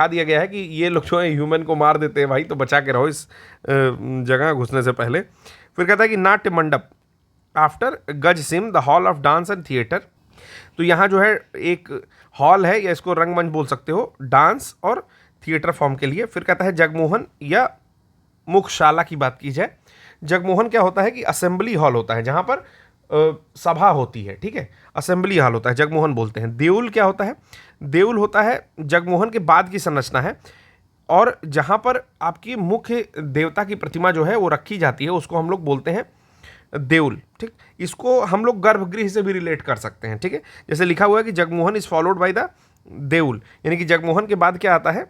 दिया गया है कि ये लोग जो है ह्यूमन को मार देते हैं भाई, तो बचा के रहो इस जगह घुसने से पहले। फिर कहता है कि नाट्य मंडप आफ्टर गज SIM the hall of dance and theatre, तो यहाँ जो है एक हॉल है, या इसको रंगमंच बोल सकते हो, डांस और थिएटर फॉर्म के लिए। फिर कहता है जगमोहन या मुख्यशाला की बात की जाए, जगमोहन क्या होता है कि असेंबली हॉल होता है जहाँ पर सभा होती है, ठीक है, असेंबली हॉल होता है, जगमोहन बोलते हैं। देउल क्या होता है, देउल होता है जगमोहन के बाद की संरचना है, और जहाँ पर आपकी मुख्य देवता की प्रतिमा जो है वो रखी जाती है, उसको हम लोग बोलते हैं देउल, ठीक। इसको हम लोग गर्भगृह से भी रिलेट कर सकते हैं, ठीक है, जैसे लिखा हुआ है कि Jagamohana is followed by the deul, यानी कि जगमोहन के बाद क्या आता है,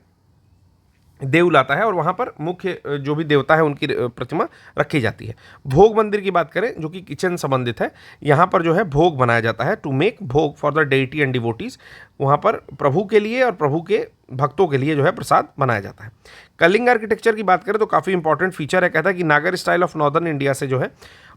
देउल आता है, और वहाँ पर मुख्य जो भी देवता है उनकी प्रतिमा रखी जाती है। भोग मंदिर की बात करें जो कि किचन संबंधित है, यहाँ पर जो है भोग बनाया जाता है, टू मेक भोग for the deity and devotees, वहाँ पर प्रभु के लिए और प्रभु के भक्तों के लिए जो है प्रसाद बनाया जाता है। कलिंग आर्किटेक्चर की बात करें तो काफ़ी इंपॉर्टेंट फीचर है, कहता है कि नागर स्टाइल ऑफ नॉर्दर्न इंडिया से जो है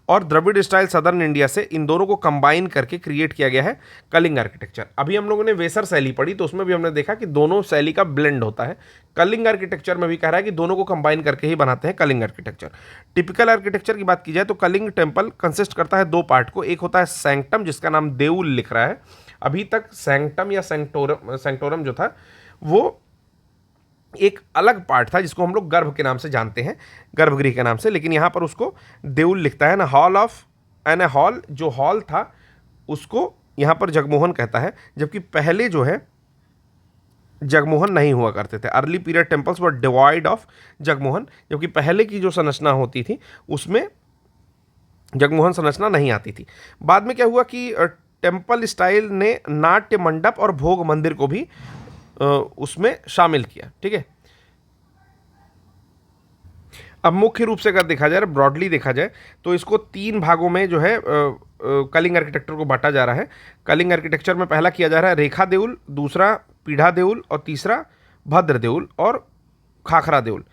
और द्रविड़ स्टाइल सदर्न इंडिया से, इन दोनों को कंबाइन करके क्रिएट किया गया है कलिंग आर्किटेक्चर। अभी हम लोगों ने वेसर शैली पढ़ी तो उसमें भी हमने देखा कि दोनों शैली का ब्लेंड होता है। कलिंग आर्किटेक्चर में भी कह रहा है कि दोनों को कंबाइन करके ही बनाते हैं कलिंग आर्किटेक्चर। टिपिकल आर्किटेक्चर की बात की जाए तो कलिंग टेम्पल कंसिस्ट करता है 2 पार्ट को, एक होता है सैंक्टम जिसका नाम देउल लिख रहा है, अभी तक सैंक्टम या सैंक्टोरम जो था वो एक अलग पार्ट था जिसको हम लोग गर्भ के नाम से जानते हैं, गर्भगृह के नाम से, लेकिन यहाँ पर उसको देउल लिखता है ना। हॉल ऑफ एन हॉल, जो हॉल था उसको यहाँ पर जगमोहन कहता है, जबकि पहले जो है जगमोहन नहीं हुआ करते थे। Early period temples were divide of Jagmohan, जबकि पहले की जो संरचना होती थी उसमें जगमोहन संरचना नहीं आती थी। बाद में क्या हुआ कि टेम्पल स्टाइल ने नाट्य मंडप और भोग मंदिर को भी उसमें शामिल किया, ठीक है। अब मुख्य रूप से अगर देखा जाए, ब्रॉडली देखा जाए तो इसको 3 भागों में जो है कलिंग आर्किटेक्चर को बांटा जा रहा है। कलिंग आर्किटेक्चर में पहला किया जा रहा है रेखा देउल, दूसरा पीढ़ा देउल और तीसरा भद्र देउल और खाखरा देउल,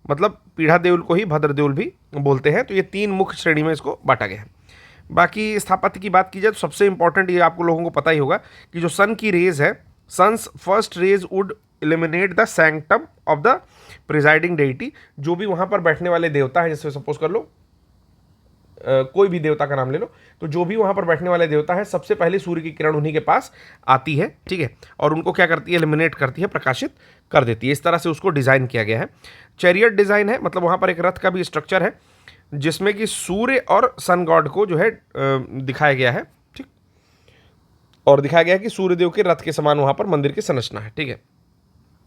मतलब पीढ़ा देउल को ही भद्र देउल भी बोलते हैं। तो ये 3 मुख्य श्रेणी में इसको बांटा गया है। बाकी स्थापत्य की बात की जाए तो सबसे इंपॉर्टेंट ये आपको लोगों को पता ही होगा कि जो सन की रेज है, sun's first rays would illuminate the sanctum of the presiding deity, जो भी वहाँ पर बैठने वाले देवता हैं, जैसे सपोज कर लो कोई भी देवता का नाम ले लो, तो जो भी वहाँ पर बैठने वाले देवता हैं सबसे पहले सूर्य की किरण उन्हीं के पास आती है, ठीक है, और उनको क्या करती है, एलिमिनेट करती है, प्रकाशित कर देती है। इस तरह से उसको डिज़ाइन किया गया है। चैरियट डिज़ाइन है, मतलब वहाँ पर एक रथ का भी स्ट्रक्चर है जिसमें कि सूर्य और सन गॉड को जो है दिखाया गया है, ठीक, और दिखाया गया है कि सूर्यदेव के रथ के समान वहाँ पर मंदिर की संरचना है, ठीक है।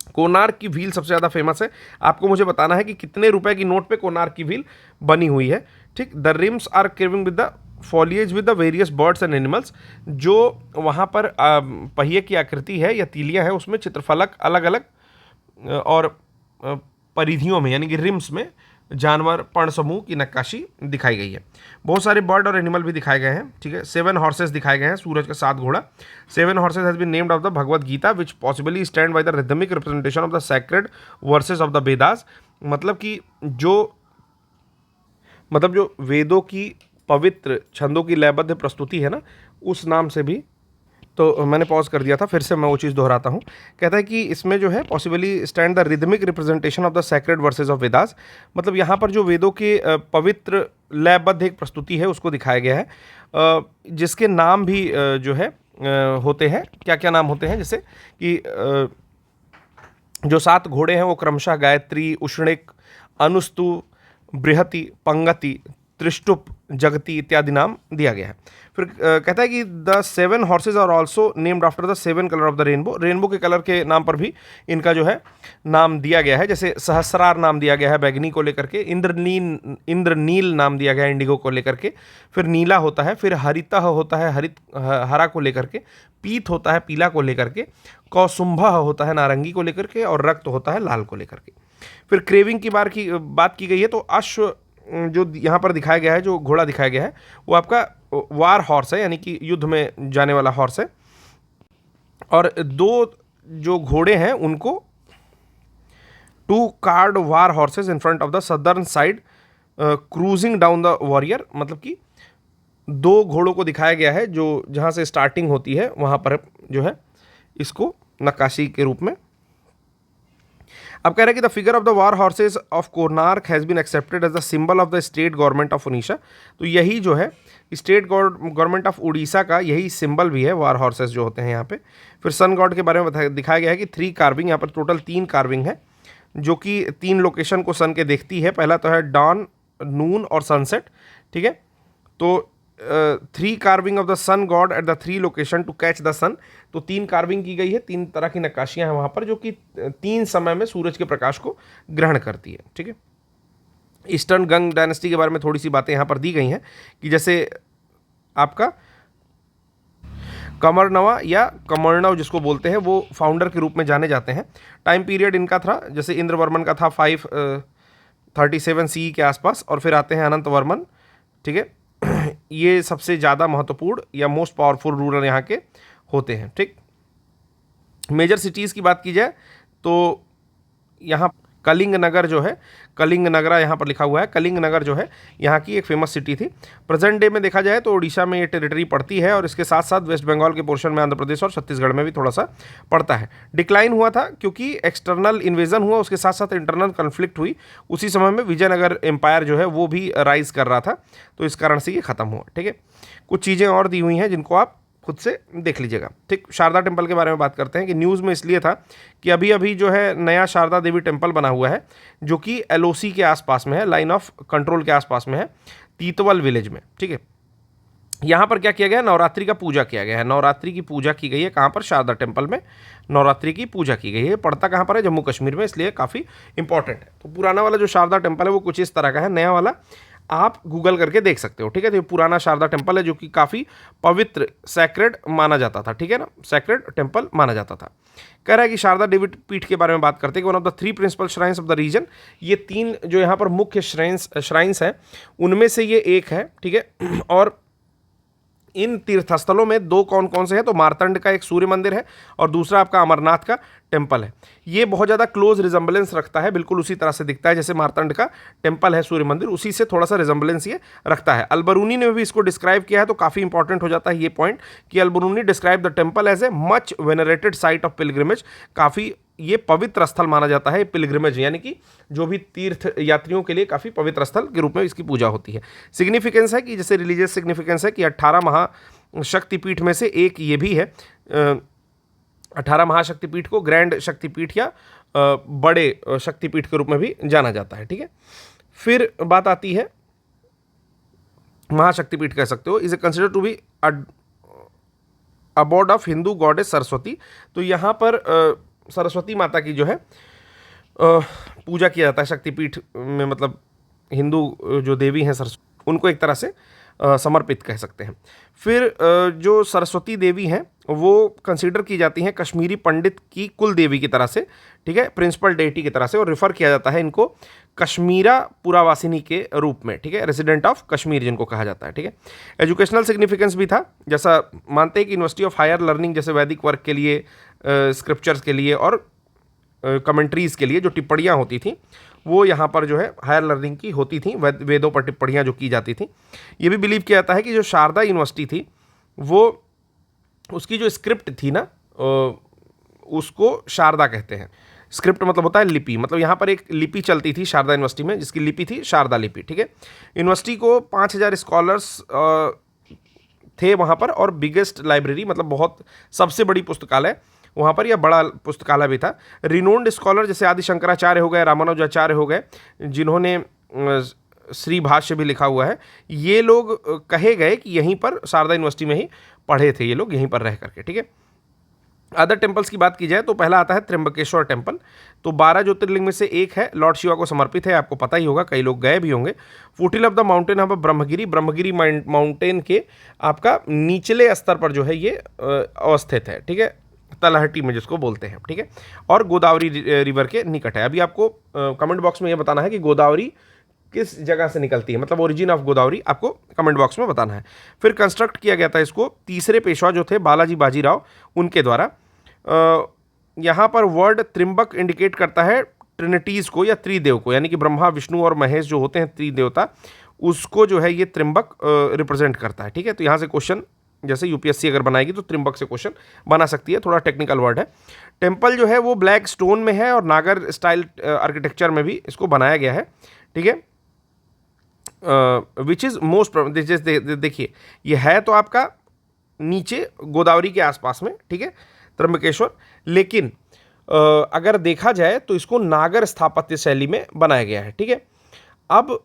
कोणार्क की व्हील सबसे ज़्यादा फेमस है। आपको मुझे बताना है कि कितने रुपए की नोट पे कोणार्क की व्हील बनी हुई है, ठीक। The rims are carving with the foliage with the various birds and animals. जो वहाँ पर पहिए की आकृति है या तीलियाँ हैं उसमें चित्रफलक अलग अलग और परिधियों में यानी कि रिम्स में जानवर पर्ण समूह की नक्काशी दिखाई गई है। बहुत सारे बर्ड और एनिमल भी दिखाए गए हैं, ठीक है। 7 हॉर्सेस दिखाए गए हैं, सूरज का 7 घोड़ा। 7 horses has been named of the Bhagavad Gita which possibly stand by the rhythmic representation of the sacred verses of the Vedas. मतलब कि जो वेदों की पवित्र छंदों की लयबद्ध प्रस्तुति है ना, उस नाम से भी, तो मैंने पॉज कर दिया था, फिर से मैं वो चीज़ दोहराता हूँ। कहता है कि इसमें जो है possibly stand the rhythmic representation of the sacred verses of Vedas. मतलब यहाँ पर जो वेदों के पवित्र लयबद्ध एक प्रस्तुति है उसको दिखाया गया है, जिसके नाम भी जो है होते हैं। क्या क्या नाम होते हैं? जैसे कि जो 7 घोड़े हैं वो क्रमशः गायत्री, उष्णिक, अनुस्तु, बृहति, पंगति, त्रिष्टुप, जगति इत्यादि नाम दिया गया है। फिर कहता है कि the 7 horses are also named after the 7 colour of the rainbow. Rainbow के कलर के नाम पर भी इनका जो है नाम दिया गया है। जैसे सहस्रार नाम दिया गया है बैगनी को लेकर के, इंद्रनील नाम दिया गया है इंडिगो को लेकर के, फिर नीला होता है, फिर हरितः होता है हरा को लेकर के, पीत होता है पीला को लेकर के, कौसुंभः होता है नारंगी को लेकर के, और रक्त होता है लाल को लेकर के। फिर क्रेविंग की बात की गई है, तो अश्व जो यहाँ पर दिखाया गया है, जो घोड़ा दिखाया गया है वो आपका वार हॉर्स है, यानी कि युद्ध में जाने वाला हॉर्स है। और 2 जो घोड़े हैं उनको 2 card war horses in front of the southern side cruising down the warrior. मतलब कि 2 घोड़ों को दिखाया गया है जो जहाँ से स्टार्टिंग होती है वहाँ पर जो है इसको नक्काशी के रूप में। अब कह रहे हैं कि the figure of the war horses of Konark has been accepted as the symbol of the state government of Orissa. तो यही जो है स्टेट गवर्नमेंट ऑफ उड़ीसा का यही सिंबल भी है, वार हॉर्सेस जो होते हैं यहाँ पे। फिर सन गॉड के बारे में दिखाया गया है कि 3 कार्विंग, यहाँ पर टोटल 3 कार्विंग है जो कि 3 लोकेशन को सन के देखती है। पहला तो है डॉन, नून और सनसेट, ठीक है। तो 3 carving of the sun god at the 3 location to catch the sun. तो 3 कार्विंग की गई है, 3 तरह की नक्काशियां हैं वहाँ पर जो कि 3 समय में सूरज के प्रकाश को ग्रहण करती है, ठीक है। ईस्टर्न गंग डायनेस्टी के बारे में थोड़ी सी बातें यहाँ पर दी गई हैं कि जैसे आपका कमरनवा या कमरनव जिसको बोलते हैं वो फाउंडर के रूप में जाने जाते हैं। टाइम पीरियड इनका था, जैसे इंद्रवर्मन का था 537 CE के आसपास, और फिर आते हैं अनंत वर्मन, ठीक है। ये सबसे ज़्यादा महत्वपूर्ण या मोस्ट पावरफुल रूलर यहाँ के होते हैं, ठीक। मेजर सिटीज़ की बात की जाए तो यहाँ कलिंग नगर जो है, कलिंग नगरा यहाँ पर लिखा हुआ है। कलिंग नगर जो है यहाँ की एक फेमस सिटी थी। प्रेजेंट डे में देखा जाए तो उड़ीसा में ये टेरिटरी पड़ती है, और इसके साथ साथ वेस्ट बंगाल के पोर्शन में आंध्र प्रदेश और छत्तीसगढ़ में भी थोड़ा सा पड़ता है। डिक्लाइन हुआ था क्योंकि एक्सटर्नल इन्वेजन हुआ, उसके साथ साथ इंटरनल कन्फ्लिक्ट हुई। उसी समय में विजयनगर एम्पायर जो है वो भी राइज कर रहा था, तो इस कारण से ये ख़त्म हुआ, ठीक है। कुछ चीज़ें और दी हुई हैं जिनको आप खुद से देख लीजिएगा, ठीक। शारदा टेम्पल के बारे में बात करते हैं कि न्यूज़ में इसलिए था कि अभी अभी जो है नया शारदा देवी टेम्पल बना हुआ है जो कि LOC के आसपास में है, लाइन ऑफ कंट्रोल के आसपास में है, तीतवल विलेज में, ठीक है। यहाँ पर क्या किया गया है? नवरात्रि का पूजा किया गया है। नवरात्रि की पूजा की गई है कहाँ पर? शारदा टेम्पल में नवरात्रि की पूजा की गई है। पड़ता कहाँ पर है? जम्मू कश्मीर में, इसलिए काफ़ी इंपॉर्टेंट है। तो पुराना वाला जो शारदा टेम्पल है वो कुछ इस तरह का है, नया वाला आप गूगल करके देख सकते हो, ठीक है। तो ये पुराना शारदा टेम्पल है जो कि काफ़ी पवित्र सैक्रेड माना जाता था, ठीक है ना, सैक्रेड टेम्पल माना जाता था। कह रहा है कि शारदा देवी पीठ के बारे में बात करते हैं कि one of the 3 principal shrines of the region. ये 3 जो यहाँ पर मुख्य श्राइन्स हैं उनमें से ये एक है, ठीक है। और इन तीर्थस्थलों में 2 कौन कौन से हैं? तो मार्तंड का एक सूर्य मंदिर है और दूसरा आपका अमरनाथ का टेम्पल है। ये बहुत ज़्यादा क्लोज रिजम्बलेंस रखता है, बिल्कुल उसी तरह से दिखता है जैसे मार्तंड का टेम्पल है सूर्य मंदिर, उसी से थोड़ा सा रिजम्बलेंस ये रखता है। अलबरूनी ने भी इसको डिस्क्राइब किया है, तो काफ़ी इंपॉर्टेंट हो जाता है ये पॉइंट कि Alberuni describe the temple as a much venerated site of pilgrimage. काफ़ी ये पवित्र स्थल माना जाता है, पिलग्रिमेज यानी कि जो भी तीर्थ यात्रियों के लिए काफ़ी पवित्र स्थल के रूप में इसकी पूजा होती है। सिग्निफिकेंस है कि जैसे रिलीजियस सिग्निफिकेंस है कि 18 महाशक्तिपीठ में से एक ये भी है। 18 महाशक्तिपीठ को ग्रैंड शक्तिपीठ या बड़े शक्तिपीठ के रूप में भी जाना जाता है। ठीक है, फिर बात आती है महाशक्तिपीठ कह सकते हो, is a consider to be abode of Hindu goddess Saraswati. तो यहाँ पर सरस्वती माता की जो है पूजा किया जाता है शक्तिपीठ में, मतलब हिंदू जो देवी हैं सरस्वती, उनको एक तरह से समर्पित कह सकते हैं। फिर जो सरस्वती देवी हैं वो कंसीडर की जाती हैं कश्मीरी पंडित की कुल देवी की तरह से, ठीक है, प्रिंसिपल डेटी की तरह से, और रेफर किया जाता है इनको कश्मीरा पुरावासिनी के रूप में, ठीक है, रेजिडेंट ऑफ कश्मीर जिनको कहा जाता है। ठीक है, एजुकेशनल सिग्निफिकेंस भी था, जैसा मानते हैं कि यूनिवर्सिटी ऑफ हायर लर्निंग जैसे वैदिक वर्क के लिए, स्क्रिप्चर्स के लिए और कमेंट्रीज़ के लिए जो टिप्पणियाँ होती थी वो यहाँ पर जो है हायर लर्निंग की होती थी, वेदों पर टिप्पणियाँ जो की जाती थी। ये भी बिलीव किया जाता है कि जो शारदा यूनिवर्सिटी थी वो उसकी जो स्क्रिप्ट थी ना उसको शारदा कहते हैं। स्क्रिप्ट मतलब होता है लिपि, मतलब यहाँ पर एक लिपि चलती थी शारदा यूनिवर्सिटी में जिसकी लिपि थी शारदा लिपि। ठीक है, यूनिवर्सिटी को 5000 स्कॉलर्स थे वहाँ पर, और बिगेस्ट लाइब्रेरी मतलब बहुत सबसे बड़ी पुस्तकालय वहाँ पर, यह बड़ा पुस्तकालय भी था। रिनोन्ड स्कॉलर जैसे आदि शंकराचार्य हो गए, रामानुजाचार्य हो गए, जिन्होंने श्री भाष्य भी लिखा हुआ है, ये लोग कहे गए कि यहीं पर शारदा यूनिवर्सिटी में ही पढ़े थे ये लोग, यहीं पर रह करके। ठीक है, अदर टेम्पल्स की बात की जाए तो पहला आता है त्र्यंबकेश्वर टेम्पल। तो 12 ज्योतिर्लिंग में से एक है, लॉर्ड शिवा को समर्पित है, आपको पता ही होगा, कई लोग गए भी होंगे। फुटिल ऑफ द माउंटेन यहाँ पर ब्रह्मगिरी माउंटेन के आपका निचले स्तर पर जो है ये अवस्थित है। ठीक है, तलहटी में जिसको बोलते हैं। ठीक है, और गोदावरी रिवर के निकट है। अभी आपको कमेंट बॉक्स में ये बताना है कि गोदावरी किस जगह से निकलती है, मतलब ओरिजिन ऑफ गोदावरी आपको कमेंट बॉक्स में बताना है। फिर कंस्ट्रक्ट किया गया था इसको तीसरे पेशवा जो थे बालाजी बाजीराव उनके द्वारा। यहाँ पर वर्ड त्रिंबक इंडिकेट करता है ट्रिनिटीज़ को या त्रिदेव को, यानी कि ब्रह्मा विष्णु और महेश जो होते हैं त्रिदेवता, उसको जो है ये त्रिंबक रिप्रेजेंट करता है। ठीक है, तो यहाँ से क्वेश्चन जैसे यूपीएससी अगर बनाएगी तो त्रिंबक से क्वेश्चन बना सकती है, थोड़ा टेक्निकल वर्ड है। टेम्पल जो है वो ब्लैक स्टोन में है और नागर स्टाइल आर्किटेक्चर में भी इसको बनाया गया है। ठीक है, विच इज़ मोस्ट, देखिए ये है तो आपका नीचे गोदावरी के आसपास में, ठीक है, त्र्यंबकेश्वर, लेकिन अगर देखा जाए तो इसको नागर स्थापत्य शैली में बनाया गया है। ठीक है, अब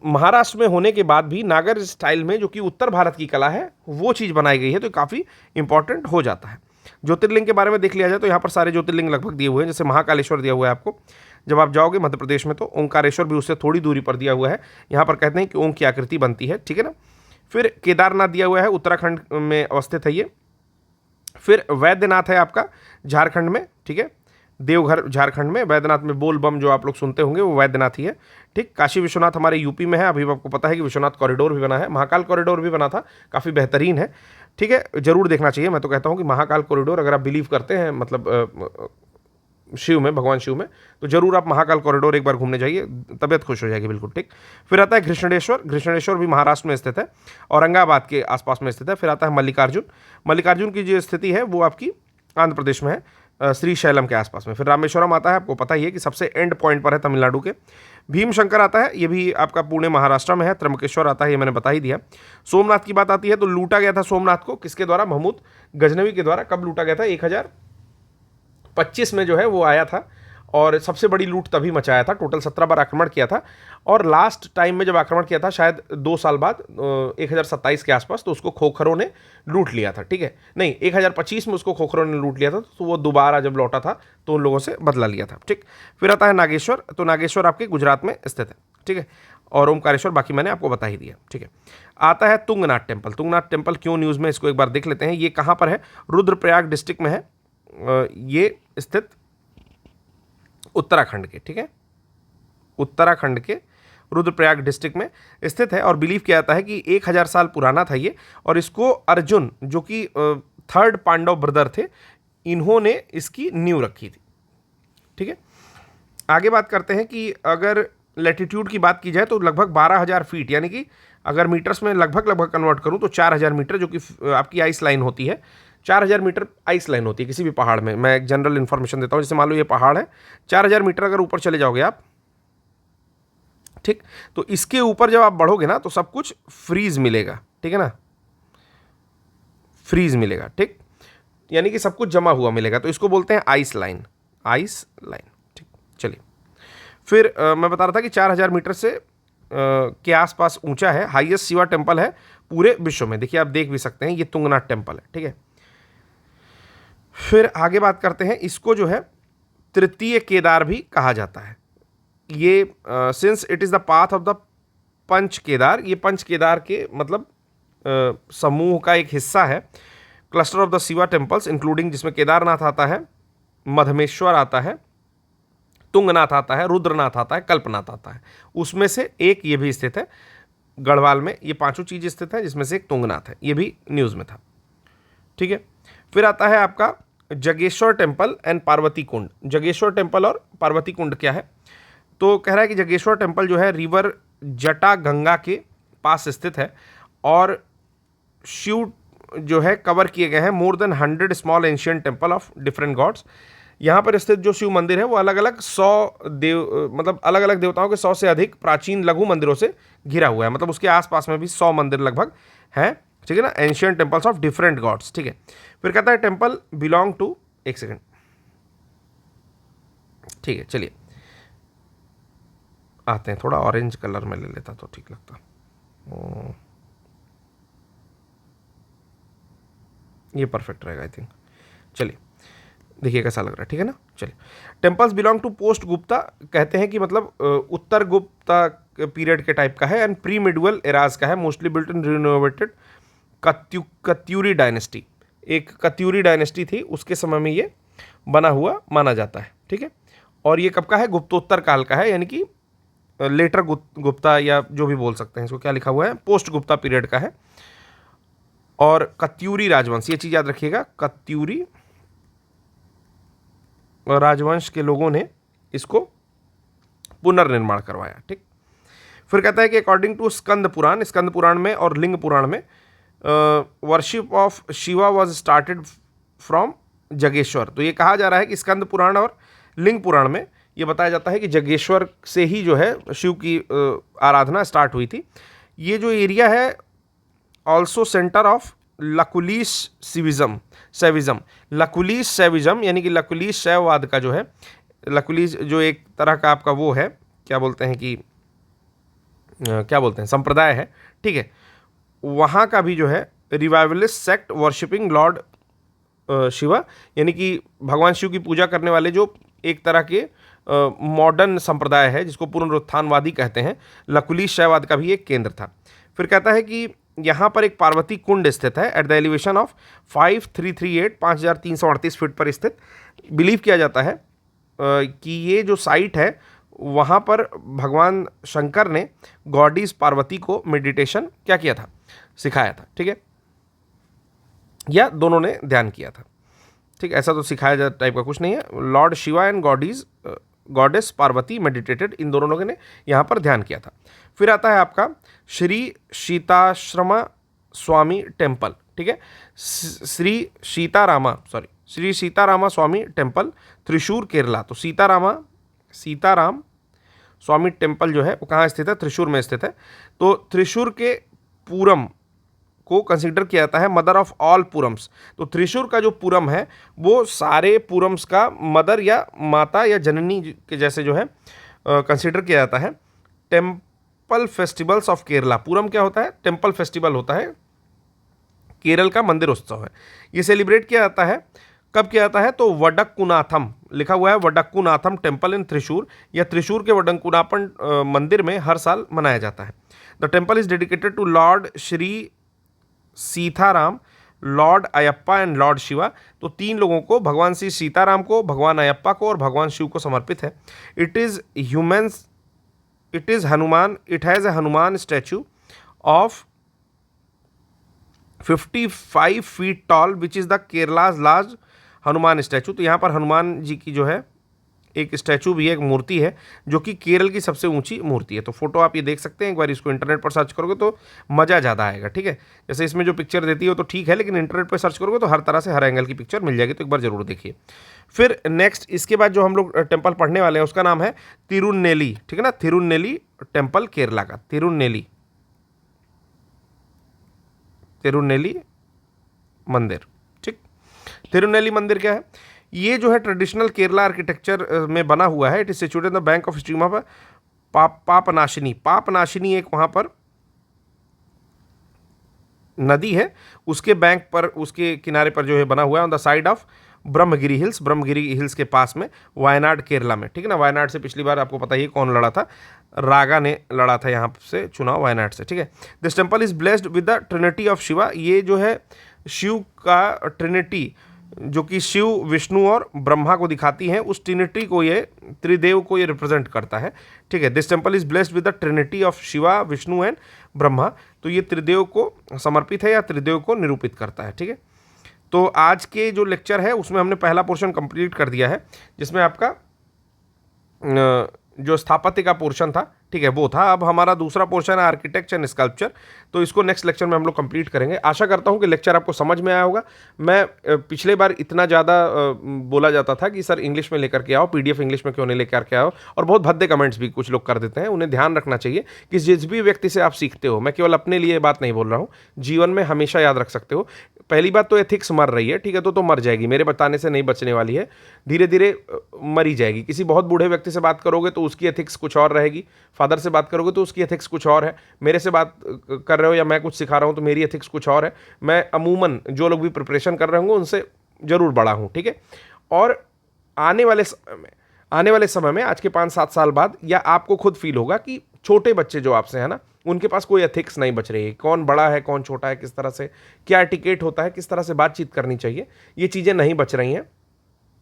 महाराष्ट्र में होने के बाद भी नागर स्टाइल में जो कि उत्तर भारत की कला है वो चीज़ बनाई गई है, तो काफ़ी इंपॉर्टेंट हो जाता है। ज्योतिर्लिंग के बारे में देख लिया जाए तो यहाँ पर सारे ज्योतिर्लिंग लगभग दिए हुए हैं, जैसे महाकालेश्वर दिया हुआ है आपको, जब आप जाओगे मध्य प्रदेश में तो ओंकारेश्वर भी उससे थोड़ी दूरी पर दिया हुआ है, यहाँ पर कहते हैं कि ओंक की आकृति बनती है। ठीक है ना, फिर केदारनाथ दिया हुआ है, उत्तराखंड में अवस्थित है ये। फिर वैद्यनाथ है आपका झारखंड में, ठीक है, देवघर झारखंड में, वैद्यनाथ में बोल बम जो आप लोग सुनते होंगे वो वैद्यनाथ ही है। ठीक, काशी विश्वनाथ हमारे यूपी में है, अभी आपको पता है कि विश्वनाथ कॉरिडोर भी बना है, महाकाल कॉरिडोर भी बना था, काफ़ी बेहतरीन है। ठीक है, जरूर देखना चाहिए, मैं तो कहता हूँ कि महाकाल कॉरिडोर अगर आप बिलीव करते हैं मतलब शिव में, भगवान शिव में, तो जरूर आप महाकाल कॉरिडोर एक बार घूमने जाइए, तबियत खुश हो जाएगी बिल्कुल। ठीक, फिर आता है घृष्णेश्वर भी महाराष्ट्र में स्थित है, औरंगाबाद के आसपास में स्थित है। फिर आता है मल्लिकार्जुन की जो स्थिति है वो आपकी आंध्र प्रदेश में है, श्रीशैलम के आसपास में। फिर रामेश्वरम आता है, आपको पता ही है कि सबसे एंड पॉइंट पर है तमिलनाडु के। भीमशंकर आता है, ये भी आपका पुणे महाराष्ट्र में है। त्र्यंबकेश्वर आता है, ये मैंने बता ही दिया। सोमनाथ की बात आती है तो लूटा गया था सोमनाथ को किसके द्वारा, महमूद गजनवी के द्वारा। कब लूटा गया था, 1025 में जो है वो आया था, और सबसे बड़ी लूट तभी मचाया था, टोटल 17 बार आक्रमण किया था, और लास्ट टाइम में जब आक्रमण किया था शायद 2 साल बाद 1027 के आसपास, तो उसको खोखरों ने लूट लिया था। ठीक है, नहीं 1025 में उसको खोखरों ने लूट लिया था, तो वो दोबारा जब लौटा था तो उन लोगों से बदला लिया था। ठीक, फिर आता है नागेश्वर, तो नागेश्वर आपके गुजरात में स्थित है। ठीक है, और ओमकारेश्वर बाकी मैंने आपको बता ही दिया। ठीक है, आता है तुंगनाथ टेम्पल क्यों न्यूज़ में, इसको एक बार देख लेते हैं। ये कहाँ पर है, रुद्रप्रयाग डिस्ट्रिक्ट में है, ये स्थित उत्तराखंड के, ठीक है, उत्तराखंड के रुद्रप्रयाग डिस्ट्रिक्ट में स्थित है, और बिलीव किया जाता है कि 1000 साल पुराना था ये, और इसको अर्जुन जो कि 3rd पांडव ब्रदर थे, इन्होंने इसकी नींव रखी थी। ठीक है, आगे बात करते हैं कि अगर लैटिट्यूड की बात की जाए तो लगभग 12,000 फीट, यानी कि अगर मीटर्स में लगभग कन्वर्ट करूं तो 4,000 मीटर, जो कि आपकी आइस लाइन होती है। 4,000 मीटर आइस लाइन होती है किसी भी पहाड़ में। मैं एक जनरल इन्फॉर्मेशन देता हूं, जैसे मान लो ये पहाड़ है, 4,000 मीटर अगर ऊपर चले जाओगे आप, ठीक, तो इसके ऊपर जब आप बढ़ोगे ना तो सब कुछ फ्रीज मिलेगा, ठीक है ना, फ्रीज मिलेगा, ठीक, यानी कि सब कुछ जमा हुआ मिलेगा, तो इसको बोलते हैं आइस लाइन, आइस लाइन, ठीक। चलिए फिर मैं बता रहा था कि 4,000 मीटर से के आसपास ऊंचा है, हाईएस्ट शिवा टेम्पल है पूरे विश्व में। देखिए आप देख भी सकते हैं, ये तुंगनाथ टेम्पल है, ठीक है। फिर आगे बात करते हैं, इसको जो है तृतीय केदार भी कहा जाता है। ये since it is the path of the Panch Kedar, ये पंच केदार के मतलब समूह का एक हिस्सा है। Cluster of the Shiva temples including, जिसमें केदारनाथ आता है, मधमेश्वर आता है, तुंगनाथ आता है, रुद्रनाथ आता है, कल्पनाथ आता है। उसमें से एक ये भी स्थित है गढ़वाल में। ये पांचों चीज़ स्थित है, जिसमें से एक तुंगनाथ है, ये भी न्यूज़ में था, ठीक है। फिर आता है आपका Jageshwar temple and Parvati Kund. Jageshwar temple और पार्वती कुंड क्या है, तो कह रहा है कि जगेश्वर टेम्पल जो है रिवर जटा गंगा के पास स्थित है, और शिव जो है कवर किए गए हैं more than 100 small ancient temple of different God's. यहाँ पर स्थित जो शिव मंदिर है वो अलग अलग 100 मतलब अलग अलग देवताओं के 100 से अधिक प्राचीन लघु मंदिरों से घिरा हुआ है। मतलब उसके आसपास में भी 100 मंदिर लगभग हैं, ठीक है ना, ancient temples of different God's, ठीक है। फिर कहता है टेम्पल बिलोंग टू, एक सेकेंड, ठीक है, चलिए आते हैं, थोड़ा ऑरेंज कलर में ले लेता तो ठीक लगता। ये परफेक्ट रहेगा आई थिंक। चलिए देखिए कैसा लग रहा है, ठीक है ना। चलिए, temples belong to post Gupta, कहते हैं कि मतलब उत्तर गुप्ता पीरियड के टाइप का है, एंड प्री मिडुअल एराज का है, mostly built in renovated Katyuri dynasty. एक कत्यूरी डायनेस्टी थी, उसके समय में ये बना हुआ माना जाता है, ठीक है। और ये कब का है, गुप्तोत्तर काल का है, यानी कि लेटर गुप्ता या जो भी बोल सकते हैं इसको, क्या लिखा हुआ है, पोस्ट गुप्ता पीरियड का है। और कत्यूरी राजवंश, ये चीज़ याद रखिएगा, कत्यूरी राजवंश के लोगों ने इसको पुनर्निर्माण करवाया, ठीक। फिर कहता है कि अकॉर्डिंग टू स्कंद पुराण में और लिंग पुराण में worship of Shiva was started from Jageshwar. तो ये कहा जा रहा है कि स्कंद पुराण और लिंग पुराण में ये बताया जाता है कि जगेश्वर से ही जो है शिव की आराधना स्टार्ट हुई थी। ये जो एरिया है also centre of Lakulish Shaivism, Lakulish Shaivism, यानी कि लकुलीश शैववाद का जो है, लकुलीश जो एक तरह का आपका वो है, क्या बोलते हैं कि क्या बोलते हैं, संप्रदाय है, ठीक है। वहाँ का भी जो है revivalist sect worshipping Lord Shiva, यानी कि भगवान शिव की पूजा करने वाले जो एक तरह के मॉडर्न संप्रदाय है, जिसको पुनरुत्थानवादी कहते हैं, लकुलीश शैववाद का भी एक केंद्र था। फिर कहता है कि यहाँ पर एक पार्वती कुंड स्थित है at the elevation of 5338 feet पर स्थित। बिलीव किया जाता है कि ये जो साइट है वहाँ पर भगवान शंकर ने गॉडीज पार्वती को मेडिटेशन क्या किया था, सिखाया था, ठीक है, या दोनों ने ध्यान किया था, ठीक। ऐसा तो सिखाया जा टाइप का कुछ नहीं है। Lord Shiva and goddess Parvati meditated, इन दोनों लोगों ने यहाँ पर ध्यान किया था। फिर आता है आपका श्री सीताश्रमा स्वामी टेम्पल, ठीक है, श्री सीतारामा स्वामी टेम्पल, त्रिशूर केरला। तो सीताराम स्वामी टेम्पल जो है वो कहाँ स्थित है, त्रिशूर में स्थित है। तो त्रिशूर के पूरम को कंसीडर किया जाता है मदर ऑफ ऑल पुरम्स। तो त्रिशूर का जो पुरम है वो सारे पुरम्स का मदर या माता या जननी के जैसे जो है कंसीडर किया जाता है। टेम्पल फेस्टिवल्स ऑफ केरला, पुरम क्या होता है, टेम्पल फेस्टिवल होता है, केरल का मंदिर उत्सव है। ये सेलिब्रेट किया जाता है, कब किया जाता है, तो वडक्कुनाथम लिखा हुआ है, वडक्कुनाथम टेम्पल इन त्रिशूर, या त्रिशूर के वडक्कुनापन मंदिर में हर साल मनाया जाता है। The temple is dedicated to lord Shri Sitaram, lord Ayyappa and lord Shiva. तो तीन लोगों को, भगवान श्री सीताराम को, भगवान अयप्पा को और भगवान शिव को समर्पित है। It has a Hanuman statue of 55 feet tall which is the Kerala's large Hanuman statue. तो यहाँ पर हनुमान जी की जो है एक स्टैचू भी है, एक मूर्ति है जो कि केरल की सबसे ऊंची मूर्ति है। तो फोटो आप ये देख सकते हैं, एक बार इसको इंटरनेट पर सर्च करोगे तो मज़ा ज़्यादा आएगा, ठीक है। जैसे इसमें जो पिक्चर देती है तो ठीक है, लेकिन इंटरनेट पर सर्च करोगे तो हर तरह से हर एंगल की पिक्चर मिल जाएगी, तो एक बार जरूर देखिए। फिर नेक्स्ट इसके बाद जो हम लोग टेम्पल पढ़ने वाले हैं उसका नाम है तिरुनेली, ठीक है ना, तिरुनेली टेम्पल केरला का, तिरुनेली मंदिर, ठीक। तिरुनेली मंदिर क्या है? ये जो है ट्रेडिशनल केरला आर्किटेक्चर में बना हुआ है। It is situated in the bank of stream of Papanashini एक वहां पर नदी है, उसके बैंक पर, उसके किनारे पर जो है बना हुआ है, on the side of Brahmagiri hills के पास में, वायनाड केरला में, ठीक है ना। वायनाड से पिछली बार आपको पता ही है कौन लड़ा था, रागा ने लड़ा था यहाँ से चुनाव वायनाड से, ठीक है। This temple is blessed with the Trinity of Shiva. ये जो है शिव का ट्रिनिटी, जो कि शिव, विष्णु और ब्रह्मा को दिखाती है, उस ट्रिनिटी को, ये त्रिदेव को ये रिप्रेजेंट करता है, ठीक है। This temple is blessed with the Trinity of Shiva, Vishnu and Brahma. तो ये त्रिदेव को समर्पित है या त्रिदेव को निरूपित करता है, ठीक है। तो आज के जो लेक्चर है उसमें हमने पहला पोर्शन कंप्लीट कर दिया है, जिसमें आपका जो स्थापत्य का पोर्शन था, ठीक है, वो था। अब हमारा दूसरा पोर्शन है आर्किटेक्चर एंड स्कल्पचर, तो इसको नेक्स्ट लेक्चर में हम लोग कंप्लीट करेंगे। आशा करता हूं कि लेक्चर आपको समझ में आया होगा। मैं पिछले बार इतना ज़्यादा बोला जाता था कि सर इंग्लिश में लेकर के आओ, पीडीएफ इंग्लिश में क्यों नहीं लेकर के आओ, और बहुत भद्दे कमेंट्स भी कुछ लोग कर देते हैं। उन्हें ध्यान रखना चाहिए कि जिस भी व्यक्ति से आप सीखते हो, मैं केवल अपने लिए बात नहीं बोल रहा हूँ, जीवन में हमेशा याद रख सकते हो, पहली बात तो एथिक्स मर रही है, ठीक है, तो मर जाएगी, मेरे बताने से नहीं बचने वाली है, धीरे धीरे मरी जाएगी। किसी बहुत बूढ़े व्यक्ति से बात करोगे तो उसकी एथिक्स कुछ और रहेगी, फादर से बात करोगे तो उसकी एथिक्स कुछ और है, मेरे से बात कर रहे हो या मैं कुछ सिखा रहा हूँ तो मेरी एथिक्स कुछ और है। मैं अमूमन जो लोग भी प्रिपरेशन कर रहे होंगे उनसे जरूर बड़ा हूँ, ठीक है। और आने वाले समय में आज के 5-7 साल बाद, या आपको खुद फील होगा कि छोटे बच्चे जो आपसे है ना, उनके पास कोई एथिक्स नहीं बच रही है, कौन बड़ा है कौन छोटा है, किस तरह से क्या एटिकेट होता है, किस तरह से बातचीत करनी चाहिए, ये चीज़ें नहीं बच रही हैं।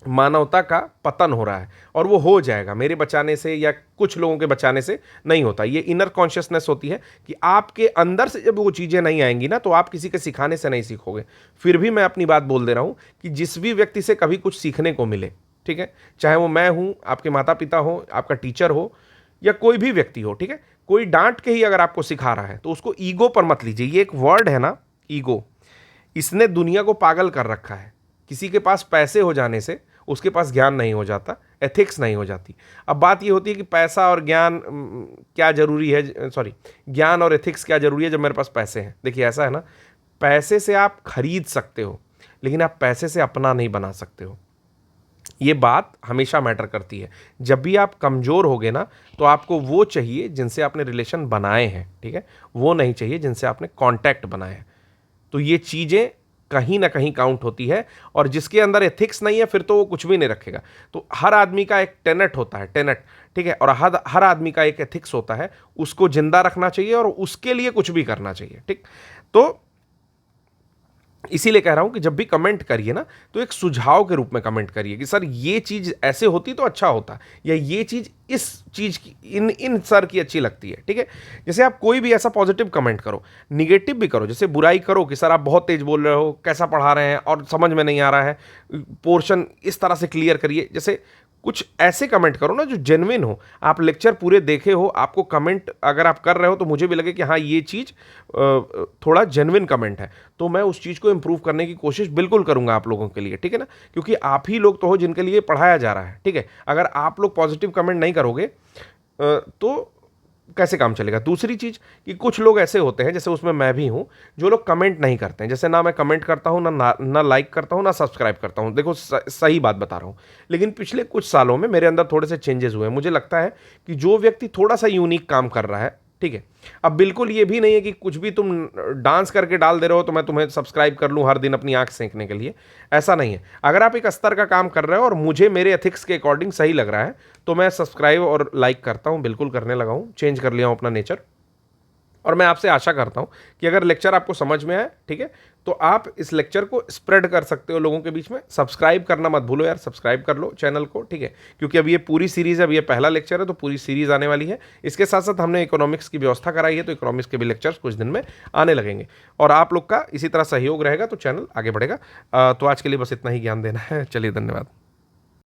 मानवता का पतन हो रहा है, और वो हो जाएगा मेरे बचाने से या कुछ लोगों के बचाने से नहीं होता। ये इनर कॉन्शियसनेस होती है कि आपके अंदर से जब वो चीज़ें नहीं आएंगी ना, तो आप किसी के सिखाने से नहीं सीखोगे। फिर भी मैं अपनी बात बोल दे रहा हूँ कि जिस भी व्यक्ति से कभी कुछ सीखने को मिले, ठीक है, चाहे वो मैं हूँ, आपके माता पिता हो, आपका टीचर हो, या कोई भी व्यक्ति हो, ठीक है, कोई डांट के ही अगर आपको सिखा रहा है तो उसको ईगो पर मत लीजिए। ये एक वर्ड है ना, ईगो, इसने दुनिया को पागल कर रखा है। किसी के पास पैसे हो जाने से उसके पास ज्ञान नहीं हो जाता, एथिक्स नहीं हो जाती। अब बात ये होती है कि पैसा और ज्ञान क्या जरूरी है, सॉरी, ज्ञान और एथिक्स क्या जरूरी है जब मेरे पास पैसे हैं। देखिए ऐसा है ना, पैसे से आप खरीद सकते हो, लेकिन आप पैसे से अपना नहीं बना सकते हो। ये बात हमेशा मैटर करती है। जब भी आप कमज़ोर होगे ना, तो आपको वो चाहिए जिनसे आपने रिलेशन बनाए हैं, ठीक है, वो नहीं चाहिए जिनसे आपने कांटेक्ट बनाए हैं। तो ये चीज़ें कहीं ना कहीं काउंट होती है, और जिसके अंदर एथिक्स नहीं है फिर तो वो कुछ भी नहीं रखेगा। तो हर आदमी का एक टेनेट होता है, टेनेट, ठीक है, और हर आदमी का एक एथिक्स होता है, उसको जिंदा रखना चाहिए और उसके लिए कुछ भी करना चाहिए, ठीक। तो इसीलिए कह रहा हूं कि जब भी कमेंट करिए ना, तो एक सुझाव के रूप में कमेंट करिए कि सर ये चीज़ ऐसे होती तो अच्छा होता, या ये चीज़ इस चीज़ की इन सर की अच्छी लगती है, ठीक है। जैसे आप कोई भी ऐसा पॉजिटिव कमेंट करो, निगेटिव भी करो, जैसे बुराई करो कि सर आप बहुत तेज बोल रहे हो, कैसा पढ़ा रहे हैं और समझ में नहीं आ रहा है, पोर्शन इस तरह से क्लियर करिए। जैसे कुछ ऐसे कमेंट करो ना जो जेन्युइन हो, आप लेक्चर पूरे देखे हो, आपको कमेंट अगर आप कर रहे हो तो मुझे भी लगे कि हाँ ये चीज़ थोड़ा जेन्युइन कमेंट है, तो मैं उस चीज़ को इम्प्रूव करने की कोशिश बिल्कुल करूंगा आप लोगों के लिए, ठीक है ना, क्योंकि आप ही लोग तो हो जिनके लिए पढ़ाया जा रहा है, ठीक है। अगर आप लोग पॉजिटिव कमेंट नहीं करोगे तो कैसे काम चलेगा। दूसरी चीज़ कि कुछ लोग ऐसे होते हैं, जैसे उसमें मैं भी हूं, जो लोग कमेंट नहीं करते हैं। जैसे ना मैं कमेंट करता हूं, ना लाइक करता हूं, ना सब्सक्राइब करता हूं। देखो सही बात बता रहा हूं, लेकिन पिछले कुछ सालों में मेरे अंदर थोड़े से चेंजेस हुए हैं। मुझे लगता है कि जो व्यक्ति थोड़ा सा यूनिक काम कर रहा है, ठीक है, अब बिल्कुल ये भी नहीं है कि कुछ भी तुम डांस करके डाल दे रहे हो तो मैं तुम्हें सब्सक्राइब कर लूं हर दिन अपनी आंख सेंकने के लिए, ऐसा नहीं है। अगर आप एक स्तर का काम कर रहे हो और मुझे मेरे एथिक्स के अकॉर्डिंग सही लग रहा है, तो मैं सब्सक्राइब और लाइक करता हूं, बिल्कुल करने लगा हूं, चेंज कर लिया हूं अपना नेचर। और मैं आपसे आशा करता हूं कि अगर लेक्चर आपको समझ में आए, ठीक है, तो आप इस लेक्चर को स्प्रेड कर सकते हो लोगों के बीच में। सब्सक्राइब करना मत भूलो यार, सब्सक्राइब कर लो चैनल को, ठीक है, क्योंकि अब ये पूरी सीरीज़ है, अब ये पहला लेक्चर है तो पूरी सीरीज़ आने वाली है। इसके साथ साथ हमने इकोनॉमिक्स की व्यवस्था कराई है, तो इकोनॉमिक्स के भी लेक्चर्स कुछ दिन में आने लगेंगे, और आप लोग का इसी तरह सहयोग रहेगा तो चैनल आगे बढ़ेगा। तो आज के लिए बस इतना ही ज्ञान देना है। चलिए, धन्यवाद।